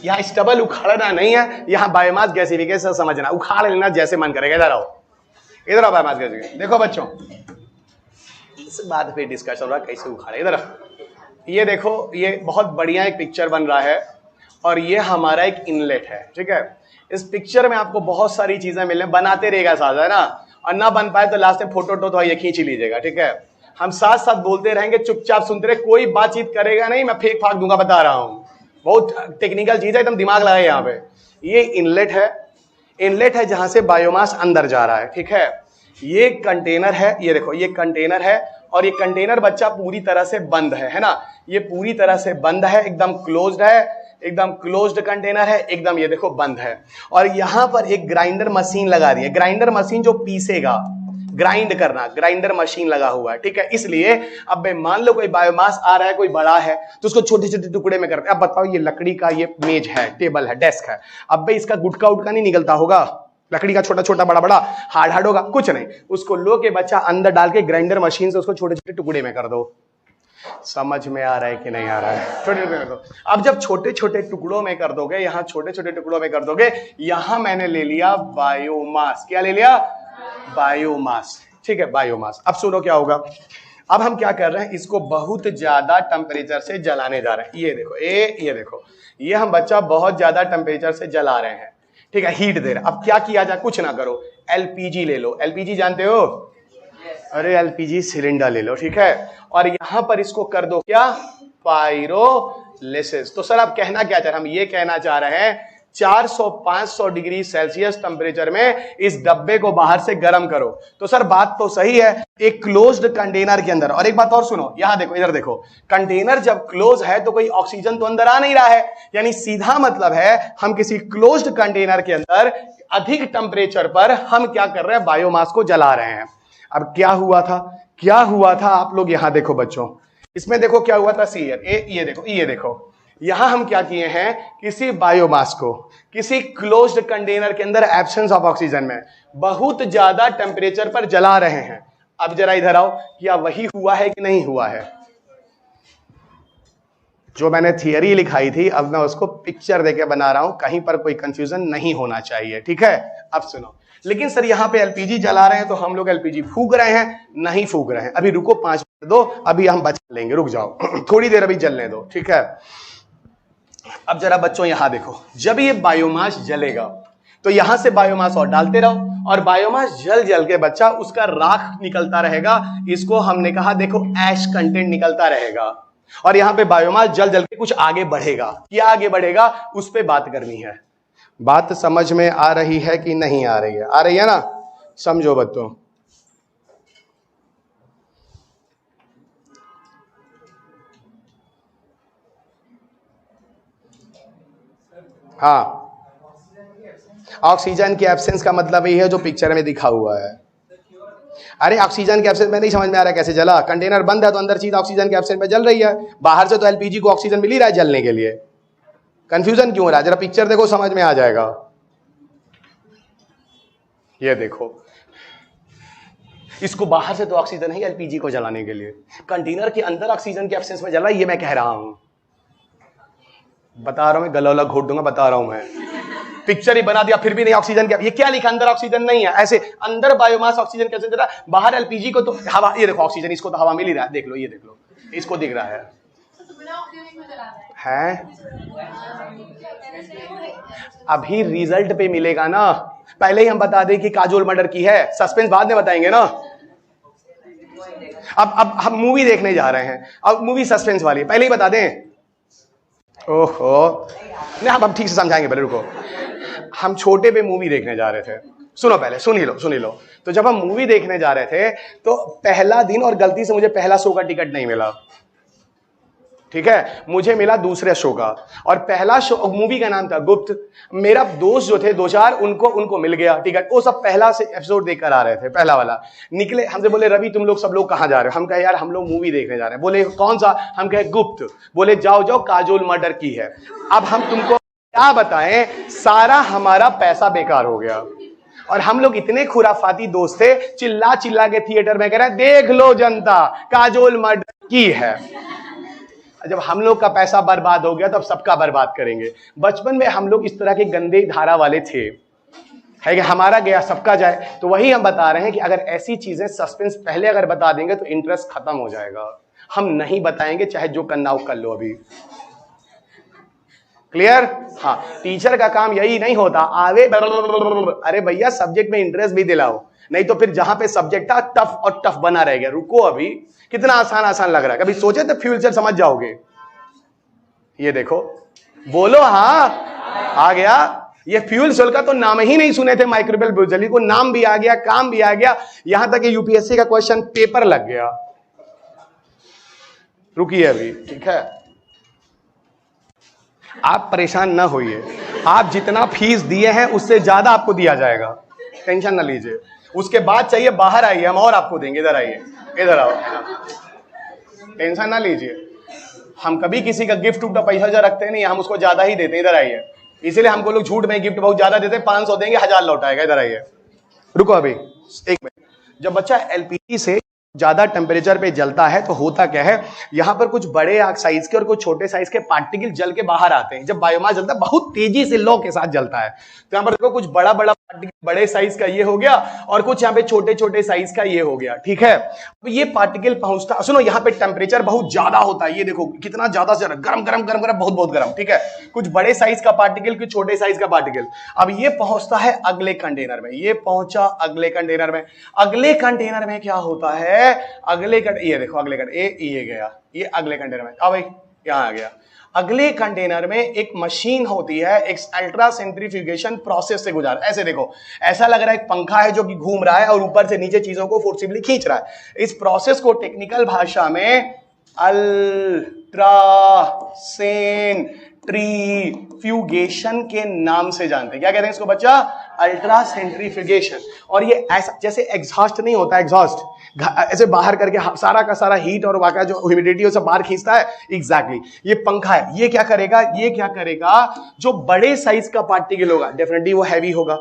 यहाँ स्टेबल उखाड़ना नहीं है, यहाँ बायोमास गैसिफिकेशन समझना, उखाड़ लेना जैसे मन करेगा। इधर आओ, इधर आओ। बायोमास गैसिफिकेशन देखो बच्चों, इस बात पे डिस्कशन हो रहा है कैसे उखाड़े। इधर ये देखो, ये बहुत बढ़िया एक पिक्चर बन रहा है और ये हमारा एक इनलेट है, ठीक है। इस पिक्चर में आपको बहुत सारी चीजें मिलने, बनाते रहेगा साथ, है ना, और ना बन पाए तो लास्ट में फोटो तो ये खींच लीजिएगा, ठीक है। हम साथ साथ बोलते रहेंगे, चुपचाप सुनते रहे, कोई बातचीत करेगा नहीं, मैं फेंक फाक दूंगा, बता रहा हूं। बहुत टेक्निकल चीज है, एकदम दिमाग लगाए यहाँ पे। ये इनलेट है, इनलेट है जहां से बायोमास अंदर जा रहा है, ठीक है। ये कंटेनर है, ये देखो ये कंटेनर है, और ये कंटेनर बच्चा पूरी तरह से बंद है ना, ये पूरी तरह से बंद है, एकदम क्लोज्ड है, एकदम क्लोज्ड कंटेनर है, एकदम ये देखो बंद है। और यहां पर एक ग्राइंडर मशीन लगा दी है, ग्राइंडर मशीन जो पीसेगा, ग्राइंड करना, ग्राइंडर मशीन लगा हुआ है, ठीक है। इसलिए अब मान लो कोई बायोमास आ रहा है, कोई बड़ा है, तो उसको छोटे छोटे टुकड़े में करते हैं। अब बताओ, ये लकड़ी का ये मेज है, टेबल है, डेस्क है, अब भाई इसका गुटका उटका नहीं निकलता होगा, लकड़ी का छोटा छोटा बड़ा बड़ा हार्ड होगा, कुछ नहीं, उसको लो के बच्चा अंदर डाल के ग्राइंडर मशीन से उसको छोटे छोटे टुकड़े में कर दो। समझ में आ रहा है कि नहीं आ रहा है? छोटे टुकड़े कर दो। अब जब छोटे छोटे टुकड़ों में कर दोगे, यहाँ छोटे छोटे टुकड़ों में कर दोगे, यहां मैंने ले लिया बायोमास। क्या ले लिया? बायोमास, ठीक है, बायोमास। अब सुनो क्या होगा। अब हम क्या कर रहे हैं, इसको बहुत ज्यादा टेम्परेचर से जलाने जा रहे हैं। ये देखो, ये देखो, ये हम बच्चा बहुत ज्यादा टेम्परेचर से जला रहे हैं, ठीक है, हीट दे रहे हैं। अब क्या किया जाए, कुछ ना करो, एलपीजी ले लो। एलपीजी जानते हो? अरे एलपीजी सिलेंडर ले लो, ठीक है, और यहां पर इसको कर दो क्या? पायरोलिसिस। तो सर आप कहना क्या चाह रहे हैं? हम ये कहना चाह रहे हैं 400-500 डिग्री सेल्सियस टेम्परेचर में इस डब्बे को बाहर से गर्म करो। तो सर बात तो सही है, एक क्लोज्ड कंटेनर के अंदर। और एक बात और सुनो, यहां देखो, इधर देखो, कंटेनर जब क्लोज है तो कोई ऑक्सीजन तो अंदर आ नहीं रहा है, यानी सीधा मतलब है हम किसी क्लोज्ड कंटेनर के अंदर अधिक टेम्परेचर पर हम क्या कर रहे हैं, बायोमास को जला रहे हैं। अब क्या हुआ था आप लोग यहां देखो बच्चों, इसमें देखो क्या हुआ था। ये देखो यहां हम क्या किए हैं, किसी बायोमास को किसी क्लोज्ड कंटेनर के अंदर एब्सेंस ऑफ ऑक्सीजन में बहुत ज्यादा टेम्परेचर पर जला रहे हैं। अब जरा इधर आओ, क्या वही हुआ है कि नहीं हुआ है? जो मैंने थियरी लिखाई थी, अब मैं उसको पिक्चर देके बना रहा हूं, कहीं पर कोई कंफ्यूजन नहीं होना चाहिए, ठीक है। अब सुनो, लेकिन सर यहां पे एलपीजी जला रहे हैं तो हम लोग एलपीजी फूंक रहे हैं? नहीं फूंक रहे हैं, अभी रुको, 5 मिनट दो, अभी हम बचा लेंगे, रुक जाओ थोड़ी देर अभी जलने दो, ठीक है। अब जरा बच्चों यहां देखो, जब ये बायोमास जलेगा तो यहां से बायोमास और डालते रहो, और बायोमास जल जल के बच्चा उसका राख निकलता रहेगा। इसको हमने कहा देखो ऐश कंटेंट निकलता रहेगा, और यहां पे बायोमास जल जल के कुछ आगे बढ़ेगा। क्या आगे बढ़ेगा, उस पे बात करनी है। बात समझ में आ रही है कि नहीं आ रही है? आ रही है ना? समझो बच्चों, हाँ, ऑक्सीजन की एब्सेंस का मतलब यही है जो पिक्चर में दिखा हुआ है। अरे ऑक्सीजन के एब्सेंस में नहीं समझ में आ रहा कैसे जला? कंटेनर बंद है तो अंदर चीज ऑक्सीजन के एब्सेंस में जल रही है, बाहर से तो एलपीजी को ऑक्सीजन मिल ही रहा है जलने के लिए। कंफ्यूजन क्यों हो रहा है? जरा पिक्चर देखो, समझ में आ जाएगा। ये देखो, इसको बाहर से तो ऑक्सीजन है एलपीजी को जलाने के लिए, कंटेनर के अंदर ऑक्सीजन के एब्सेंस में जला, ये मैं कह रहा हूं, बता रहा हूं मैं, गला घोट दूंगा, बता रहा हूं मैं। पिक्चर ही बना दिया फिर भी नहीं ऑक्सीजन क्या? ये क्या लिखा, अंदर ऑक्सीजन नहीं है, ऐसे अंदर बायोमास ऑक्सीजन कैसे दे रहा है, बाहर एलपीजी को तो हवा, ये देखो ऑक्सीजन, इसको तो हवा मिल ही रहा है, देख लो, ये देख लो, इसको दिख रहा है। अभी रिजल्ट पे मिलेगा ना, पहले ही हम बता दें कि काजोल मर्डर की है, सस्पेंस बाद में बताएंगे ना। अब हम मूवी देखने जा रहे हैं, अब मूवी सस्पेंस वाली पहले ही बता दें। ओहो नहीं, हम ठीक से समझाएंगे, पहले रुको। हम छोटे पे मूवी देखने जा रहे थे, सुनो पहले, सुन ही लो। तो जब हम मूवी देखने जा रहे थे तो पहला दिन और गलती से मुझे पहला शो का टिकट नहीं मिला, ठीक है, मुझे मिला दूसरे शो का। और पहला शो मूवी का नाम था गुप्त। मेरा दोस्त जो थे 2-4 उनको मिल गया टिकट। वो सब पहला से एपिसोड देखकर आ रहे थे, पहला वाला। निकले, हमसे बोले रवि तुम लोग सब लोग कहां जा रहे हो? हम कहे यार हम लोग मूवी देखने जा रहे हैं। बोले कौन सा? हम कहे गुप्त। बोले जाओ जाओ काजोल मर्डर की है। अब हम तुमको क्या बताएं, सारा हमारा पैसा बेकार हो गया। और हम लोग इतने खुराफाती दोस्त थे, चिल्ला चिल्ला के थिएटर में कह रहे देख लो जनता काजोल मर्डर की है। जब हम लोग का पैसा बर्बाद हो गया तो अब सबका बर्बाद करेंगे। बचपन में हम लोग इस तरह के गंदे धारा वाले थे, है कि हमारा गया सबका जाए। तो वही हम बता रहे हैं कि अगर ऐसी चीजें सस्पेंस पहले अगर बता देंगे तो इंटरेस्ट खत्म हो जाएगा। हम नहीं बताएंगे, चाहे जो करना हो कर लो। अभी क्लियर? हाँ, टीचर का काम यही नहीं होता आवे अरे भैया सब्जेक्ट में इंटरेस्ट भी दिलाओ, नहीं तो फिर जहां पे सब्जेक्ट था टफ और टफ बना रह गया। रुको, अभी कितना आसान लग रहा है, कभी सोचे तो फ्यूचर समझ जाओगे। ये देखो, बोलो हाँ, आ गया। ये फ्यूल सेल का तो नाम ही नहीं सुने थे, माइक्रोवेल बुझली को नाम भी आ गया, काम भी आ गया, यहां तक कि यूपीएससी का क्वेश्चन पेपर लग गया। रुकिए अभी, ठीक है, आप परेशान ना होइए। आप जितना फीस दिए हैं उससे ज्यादा आपको दिया जाएगा, टेंशन ना लीजिए। उसके बाद चाहिए बाहर आइए, हम और आपको देंगे। इधर आइए, इधर आओ, टेंशन ना लीजिए। हम कभी किसी का गिफ्ट उफ्ट पैसा रखते नहीं, हम उसको ज्यादा ही देते हैं। इधर आइए, इसीलिए हमको लोग झूठ में गिफ्ट बहुत ज्यादा देते हैं। 500 देंगे 1000 लौटाएगा। इधर आइए, रुको अभी 1 मिनट। जब बच्चा एलपीजी से ज्यादा टेम्परेचर पे जलता है तो होता क्या है, यहां पर कुछ बड़े साइज के और कुछ छोटे साइज के पार्टिकल जल के बाहर आते हैं। जब बायोमास जलता है बहुत तेजी से लौ के साथ जलता है। तो यहां पर देखो कुछ बड़ा पार्टिकल बड़े साइज का ये हो गया और कुछ यहाँ पे छोटे छोटे साइज का ये हो गया, ठीक है। तो ये पार्टिकल पहुंचता, सुनो, यहाँ पे टेम्परेचर बहुत ज्यादा होता है। ये देखो कितना ज्यादा से गरम बहुत गर्म, ठीक है। कुछ बड़े साइज का पार्टिकल, कुछ छोटे साइज का पार्टिकल। अब ये पहुंचता है अगले कंटेनर में। ये पहुंचा अगले कंटेनर में। अगले कंटेनर में क्या होता है, ये देखो अगले कंटेनर, ये गया, ये अगले कंटेनर में। अब यहां आ गया। अगले कंटेनर में एक मशीन होती है, एक अल्ट्रा सेंट्रीफ्यूगेशन प्रोसेस से गुजार। ऐसे देखो, ऐसा लग रहा है एक पंखा है जो कि घूम रहा है और ऊपर से नीचे चीजों को फोर्सिबली खींच रहा है। इस प्रोसेस को टेक्निकल भाषा में अल्ट्रा सेंट्रीफ्यूगेशन के नाम से जानते हैं। क्या कहते हैं इसको बच्चा? Ultra centrifugation. और ये ऐसा जैसे एग्जॉस्ट नहीं होता, एग्जॉस्ट ऐसे बाहर करके सारा का सारा हीट और वाका जो ह्यूमिडिटी सब बाहर खींचता है, एग्जैक्टली ये पंखा है। ये क्या करेगा, जो बड़े साइज का पार्टिकल होगा डेफिनेटली वो हैवी होगा,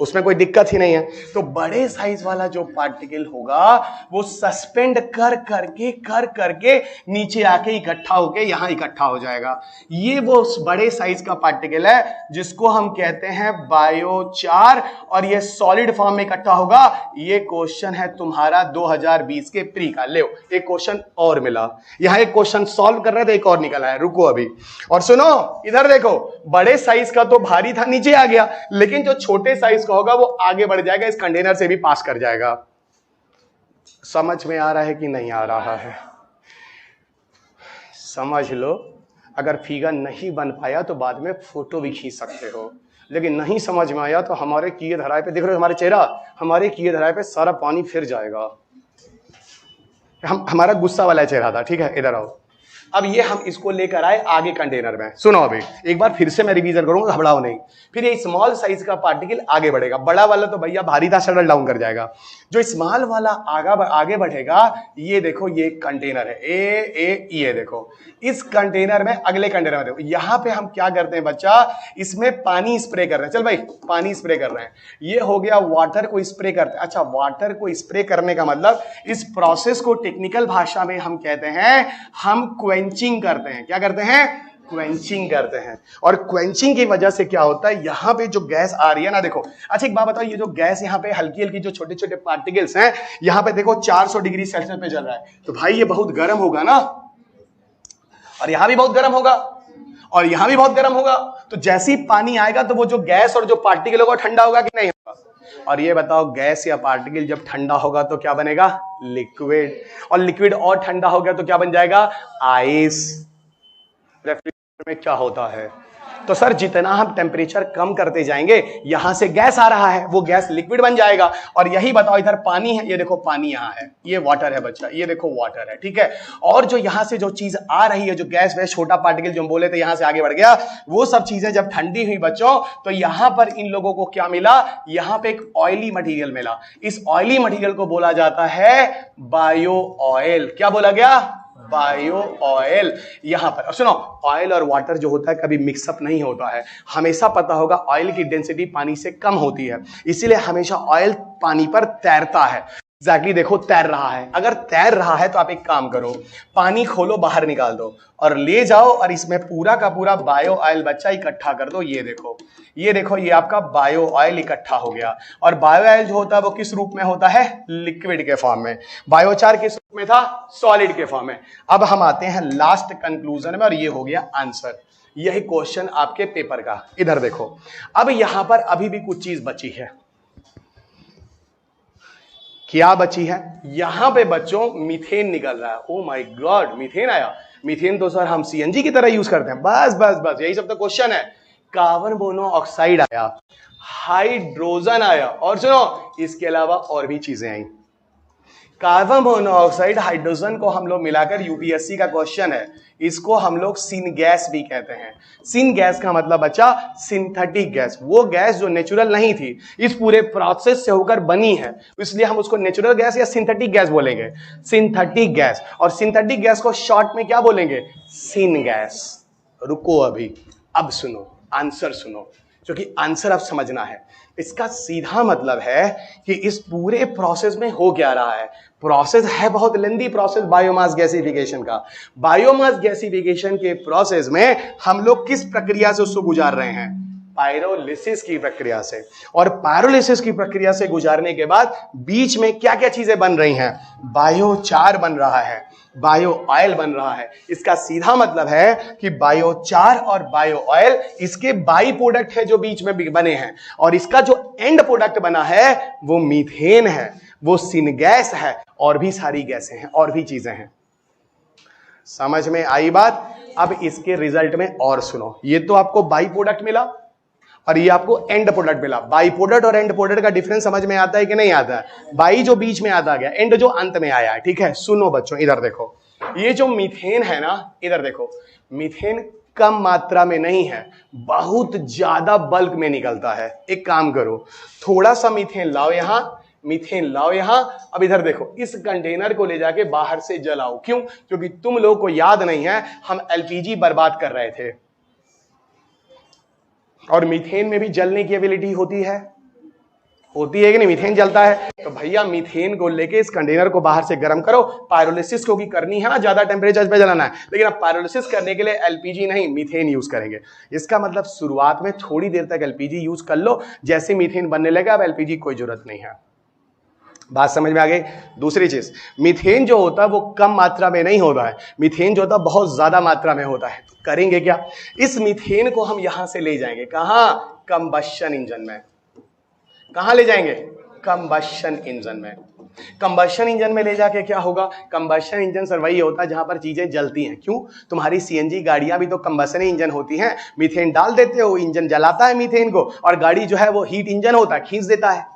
उसमें कोई दिक्कत ही नहीं है। तो बड़े साइज वाला जो पार्टिकल होगा वो सस्पेंड कर करके नीचे आके इकट्ठा होके यहां इकट्ठा हो जाएगा। ये वो बड़े साइज का पार्टिकल है जिसको हम कहते हैं बायोचार, और ये सॉलिड फॉर्म में इकट्ठा होगा। ये क्वेश्चन है तुम्हारा 2020 के प्री का। ले एक क्वेश्चन और मिला, यहां एक क्वेश्चन सॉल्व कर रहे थे, एक और निकला है। रुको अभी और सुनो, इधर देखो, बड़े साइज का तो भारी था, नीचे आ गया, लेकिन जो छोटे साइज का होगा वो आगे बढ़ जाएगा, इस कंटेनर से भी पास कर जाएगा। समझ में आ रहा है कि नहीं आ रहा है? समझ लो। अगर फिगर नहीं बन पाया तो बाद में फोटो भी खींच सकते हो, लेकिन नहीं समझ में आया तो हमारे किए धराए पे, देख रहे हो हमारे चेहरा, हमारे किए धराए पे सारा पानी फिर जाएगा। हमारा गुस्सा वाला चेहरा था, ठीक है। इधर आओ। अब ये हम इसको लेकर आए आगे कंटेनर में। सुनो अभी एक बार फिर से मैं रिवीजन करूंगा, घबराओ नहीं। फिर ये स्मॉल साइज का पार्टिकल आगे बढ़ेगा, बड़ा वाला तो भैया भारी था, शटल डाउन कर जाएगा। जो स्मॉल वाला आगे बढ़ेगा, ये देखो ये कंटेनर है ये देखो, इस कंटेनर में अगले कंटेनर में देखो, यहां पे हम क्या करते हैं बच्चा, इसमें पानी स्प्रे कर रहे हैं। चल भाई पानी स्प्रे कर रहे हैं, ये हो गया वाटर को स्प्रे करते हैं। अच्छा, वाटर को स्प्रे करने का मतलब, इस प्रोसेस को टेक्निकल भाषा में हम कहते हैं, हम क्वेंचिंग करते हैं। क्या करते हैं? क्वेंचिंग करते हैं। और क्वेंचिंग की वजह से क्या होता है, यहां पे जो गैस आ रही है ना, देखो। अच्छा एक बात बताओ, ये जो गैस यहाँ पे हल्की हल्की जो छोटे छोटे पार्टिकल्स हैं, यहाँ पे देखो 400 डिग्री सेल्सियस पे चल रहा है, तो भाई ये बहुत गर्म होगा ना, और यहां भी बहुत गर्म होगा, और यहां भी बहुत गर्म होगा। तो जैसे ही पानी आएगा तो वो जो गैस और जो पार्टिकल होगा ठंडा होगा कि नहीं होगा? और ये बताओ, गैस या पार्टिकल जब ठंडा होगा तो क्या बनेगा? लिक्विड। और लिक्विड और ठंडा हो गया तो क्या बन जाएगा? आइस। रेफ्रिजरेटर में क्या होता है, तो सर जितना हम टेम्परेचर कम करते जाएंगे, यहां से गैस आ रहा है, वो गैस लिक्विड बन जाएगा। और यही बताओ, इधर पानी है, ये देखो पानी यहाँ है, ये वाटर है बच्चा, ये देखो वाटर है, ठीक है। और जो यहां से जो चीज आ रही है, जो गैस वैस छोटा पार्टिकल जो हम बोले थे यहां से आगे बढ़ गया, वो सब चीजें जब ठंडी हुई बच्चों, तो यहां पर इन लोगों को क्या मिला, यहां पे एक ऑयली मटेरियल मिला। इस ऑयली मटेरियल को बोला जाता है बायो ऑयल। क्या बोला गया? Bio oil. यहां पर सुनो, ऑयल और वाटर जो होता है कभी मिक्सअप नहीं होता है। हमेशा पता होगा ऑयल की डेंसिटी पानी से कम होती है, इसीलिए हमेशा ऑयल पानी पर तैरता है। एग्जैक्टली देखो तैर रहा है। अगर तैर रहा है तो आप एक काम करो, पानी खोलो, बाहर निकाल दो और ले जाओ और इसमें पूरा का पूरा बायो ऑयल बच्चा इकट्ठा कर दो। ये देखो, ये देखो, ये आपका बायो ऑयल इकट्ठा हो गया। और बायो ऑयल जो होता है वो किस रूप में होता है? लिक्विड के फॉर्म में। बायोचार किस रूप में था? सॉलिड के फॉर्म में। अब हम आते हैं लास्ट कंक्लूजन में, और ये हो गया आंसर। यही क्वेश्चन आपके पेपर का। इधर देखो, अब यहां पर अभी भी कुछ चीज बची है। क्या बची है? यहां पे बच्चों मीथेन निकल रहा है। ओ माय गॉड, मीथेन आया। मीथेन तो सर हम सीएनजी की तरह यूज करते हैं। बस बस बस, यही सब तो क्वेश्चन है। कार्बन मोनोऑक्साइड आया, हाइड्रोजन आया, और सुनो इसके अलावा और भी चीजें आई। कार्बन मोनोऑक्साइड हाइड्रोजन को हम लोग मिलाकर, यूपीएससी का क्वेश्चन है, इसको हम लोग सिन गैस भी कहते हैं। सिन गैस का मतलब बच्चा सिंथेटिक गैस, वो गैस जो नेचुरल नहीं थी, इस पूरे प्रोसेस से होकर बनी है, इसलिए हम उसको नेचुरल गैस या सिंथेटिक गैस बोलेंगे। Synthetic gas. और सिंथेटिक गैस को शॉर्ट में क्या बोलेंगे? Syn gas. रुको अभी, अब सुनो आंसर सुनो, क्योंकि आंसर अब समझना है। इसका सीधा मतलब है कि इस पूरे प्रोसेस में हो क्या रहा है। प्रोसेस है बहुत लेंदी प्रोसेस बायोमास गैसिफिकेशन का। बायोमास गैसिफिकेशन के प्रोसेस में हम लोग किस प्रक्रिया से उसको गुजार रहे हैं? पायरोलिसिस की प्रक्रिया से। और पायरोलिसिस की प्रक्रिया से गुजारने के बाद बीच में क्या क्या चीजें बन रही हैं? बायोचार बन रहा है, बायो ऑयल बन रहा है। इसका सीधा मतलब है कि बायोचार और बायो ऑयल इसके बाई प्रोडक्ट है जो बीच में बने हैं, और इसका जो एंड प्रोडक्ट बना है वो मीथेन है, वो सिन गैस है, और भी सारी गैसें हैं, और भी चीजें हैं। समझ में आई बात? अब इसके रिजल्ट में और सुनो, ये तो आपको बाई प्रोडक्ट मिला और ये आपको एंड प्रोडक्ट मिला। बाई प्रोडक्ट और एंड प्रोडक्ट का डिफरेंस समझ में आता है कि नहीं आता है? बाई जो बीच में आता गया, एंड जो अंत में आया है, ठीक है। सुनो बच्चों, इधर देखो, ये जो मीथेन है ना, इधर देखो, मीथेन कम मात्रा में नहीं है, बहुत ज्यादा बल्क में निकलता है। एक काम करो, थोड़ा सा मीथेन लाओ यहां, मीथेन लाओ यहां। अब इधर देखो, इस कंटेनर को ले जाके बाहर से जलाओ। क्यों? क्योंकि तुम लोगों को याद नहीं है, हम एलपीजी बर्बाद कर रहे थे, और मीथेन में भी जलने की एबिलिटी होती है कि नहीं? मीथेन जलता है। तो भैया मीथेन को लेके इस कंटेनर को बाहर से गर्म करो। पायरोलिसिस को भी करनी है, ज्यादा टेम्परेचर पे जलाना है, लेकिन अब पायरोलिसिस करने के लिए एलपीजी नहीं, मीथेन यूज करेंगे। इसका मतलब शुरुआत में थोड़ी देर तक एलपीजी यूज कर लो, जैसे मीथेन बनने लगा अब एलपीजी कोई जरूरत नहीं है। बात समझ में आ गई? दूसरी चीज, मीथेन जो होता है वो कम मात्रा में नहीं होता है, मीथेन जो होता है बहुत ज्यादा मात्रा में होता है। तो करेंगे क्या? इस मीथेन को हम यहां से ले जाएंगे, कहां? कंबशन इंजन में। कहां ले जाएंगे? कंबशन इंजन में। कंबशन इंजन में ले जाके क्या होगा? कंबशन इंजन सर वही होता है जहां पर चीजें जलती हैं। क्यों? तुम्हारी सीएनजी गाड़ियां भी तो कंबशन इंजन होती हैं। मीथेन डाल देते हो, इंजन जलाता है मीथेन को, और गाड़ी जो है वो हीट इंजन होता है, खींच देता है।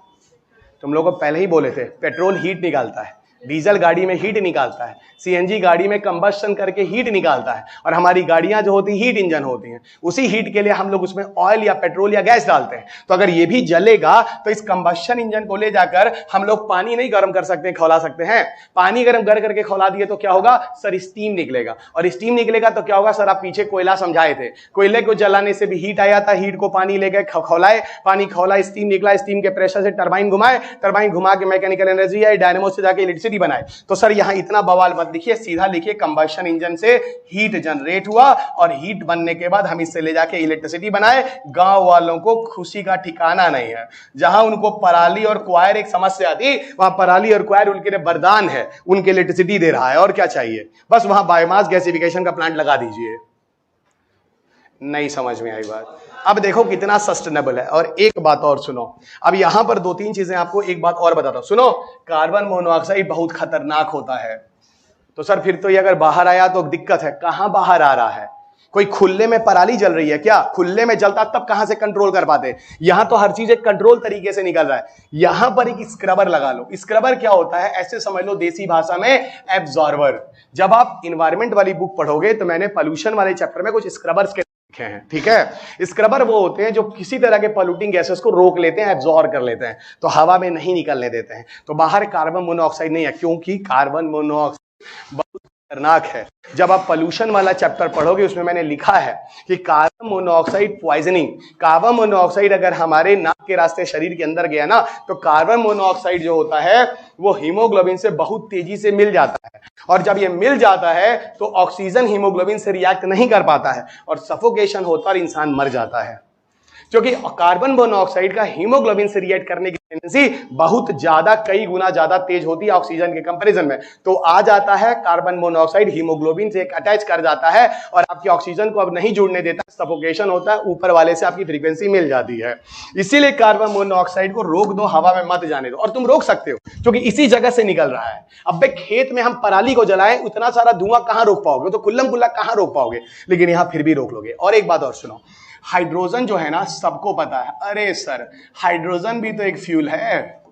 तुम लोगों को पहले ही बोले थे, पेट्रोल हीट निकालता है, डीजल गाड़ी में हीट निकालता है, सीएनजी गाड़ी में कंबशन करके हीट निकालता है, और हमारी गाड़ियां जो होती हीट इंजन होती हैं। उसी हीट के लिए हम लोग उसमें ऑयल या पेट्रोल या गैस डालते हैं। तो अगर ये भी जलेगा तो इस कंबशन इंजन को ले जाकर हम लोग पानी नहीं गर्म कर सकते, खौला सकते हैं। पानी गर्म करके खौला दिए तो क्या होगा सर? स्टीम निकलेगा, और स्टीम निकलेगा तो क्या होगा सर? आप पीछे कोयला समझाए थे, कोयले को जलाने से भी हीट आया था, हीट को पानी लेके खौलाए, पानी खौला, स्टीम निकला, स्टीम के प्रेशर से टरबाइन घुमाए, टरबाइन घुमा के मैकेनिकल एनर्जी आई, डायनेमो से जाके इलेक्ट्रिसिटी बनाए। तो सर यहां इतना बवाल मत लिखिए, सीधा लिखिए कंबशन इंजन से हीट जनरेट हुआ, और हीट बनने के बाद हम इससे ले जाके इलेक्ट्रिसिटी बनाए। गांव वालों को खुशी का ठिकाना नहीं है। जहां उनको पराली और क्वायर एक समस्या थी, वहां पराली और क्वायर उनके लिए वरदान है, उनके इलेक्ट्रिसिटी दे रहा है। और क्या चाहिए? बस वहां बायोमास गैसिफिकेशन का प्लांट लगा दीजिए। नहीं समझ में आई बात? अब देखो कितना सस्टेनेबल है। और एक बात और सुनो, अब यहां पर दो तीन चीजें आपको एक बात और बताता हूं। सुनो, कार्बन मोनोऑक्साइड बहुत खतरनाक होता है। तो सर फिर तो ये अगर बाहर आया तो दिक्कत है। कहां बाहर आ रहा है? कोई खुले में पराली जल रही है क्या? खुले में जलता तब कहां से कंट्रोल कर पाते? यहां तो हर चीज एक कंट्रोल तरीके से निकल रहा है। यहां पर एक स्क्रबर लगा लो। स्क्रबर क्या होता है? ऐसे समझ लो देसी भाषा में एब्जॉर्बर। जब आप इन्वायरमेंट वाली बुक पढ़ोगे तो मैंने पॉल्यूशन वाले चैप्टर में कुछ स्क्रबर्स के लिखे हैं, ठीक है। स्क्रबर वो होते हैं जो किसी तरह के पॉल्यूटिंग गैसेस को रोक लेते हैं, एब्जॉर्ब कर लेते हैं, तो हवा में नहीं निकलने देते हैं। तो बाहर कार्बन मोनोऑक्साइड नहीं है, क्योंकि कार्बन मोनोऑक्साइड बहुत खतरनाक है। जब आप पोल्यूशन वाला चैप्टर पढ़ोगे उसमें मैंने लिखा है कि carbon monoxide poisoning, carbon monoxide अगर हमारे नाक के रास्ते शरीर के अंदर गया ना तो कार्बन मोनोऑक्साइड जो होता है वो हीमोग्लोबिन से बहुत तेजी से मिल जाता है, और जब ये मिल जाता है तो ऑक्सीजन हीमोग्लोबिन से रिएक्ट नहीं कर पाता है और सफोकेशन होता है और इंसान मर जाता है। क्योंकि कार्बन मोनोऑक्साइड का हीमोग्लोबिन से रिएक्ट करने की टेंडेंसी बहुत ज्यादा, कई गुना ज्यादा तेज होती है ऑक्सीजन के कंपैरिजन में। तो आ जाता है कार्बन मोनोऑक्साइड हीमोग्लोबिन से अटैच कर जाता है और आपकी ऑक्सीजन को अब नहीं जुड़ने देता, सफोकेशन होता है, ऊपर वाले से आपकी फ्रीक्वेंसी मिल जाती है। इसीलिए कार्बन मोनोऑक्साइड को रोक दो, हवा में मत जाने दो। और तुम रोक सकते हो क्योंकि इसी जगह से निकल रहा है। अब खेत में हम पराली को जलाएं, उतना सारा धुआं कहां रोक पाओगे? तो खुल्लम खुल्ला कहां रोक पाओगे? लेकिन यहां फिर भी रोक लोगे। और एक बात और सुनो, हाइड्रोजन जो है ना सबको पता है। अरे सर हाइड्रोजन भी तो एक फ्यूल है।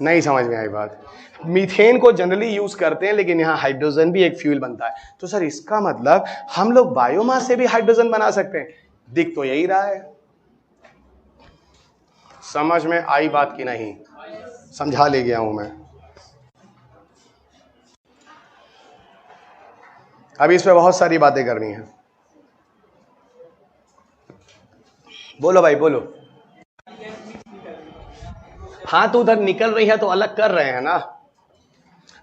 नहीं समझ में आई बात? मीथेन को जनरली यूज करते हैं लेकिन यहां हाइड्रोजन भी एक फ्यूल बनता है। तो सर इसका मतलब हम लोग बायोमास से भी हाइड्रोजन बना सकते हैं। दिख तो यही रहा है। समझ में आई बात की नहीं? समझा ले गया हूं मैं। अभी इस पे बहुत सारी बातें करनी है। बोलो भाई बोलो। हाँ तो उधर निकल रही है तो अलग कर रहे हैं ना,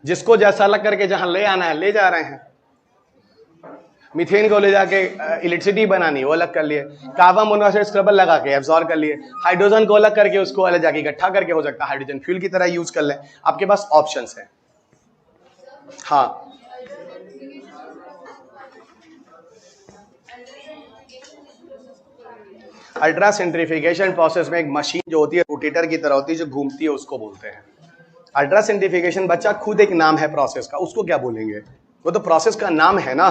जिसको जैसा अलग करके जहां ले आना है ले जा रहे हैं। मीथेन को ले जाके इलेक्ट्रिसिटी बनानी, वो अलग कर लिए। कार्बन मोनोऑक्साइड स्क्रबर लगा के एब्जॉर्ब कर लिए। हाइड्रोजन को अलग करके उसको अलग जाके इकट्ठा करके हो सकता है हाइड्रोजन फ्यूल की तरह यूज कर ले। आपके पास ऑप्शंस है। हाँ अल्ट्रा सेंट्रीफिकेशन प्रोसेस में एक मशीन जो होती है रोटेटर की तरह होती है जो घूमती है, उसको बोलते हैं अल्ट्रा सेंट्रीफिकेशन। बच्चा खुद एक नाम है प्रोसेस का, उसको क्या बोलेंगे? वो तो प्रोसेस का नाम है ना।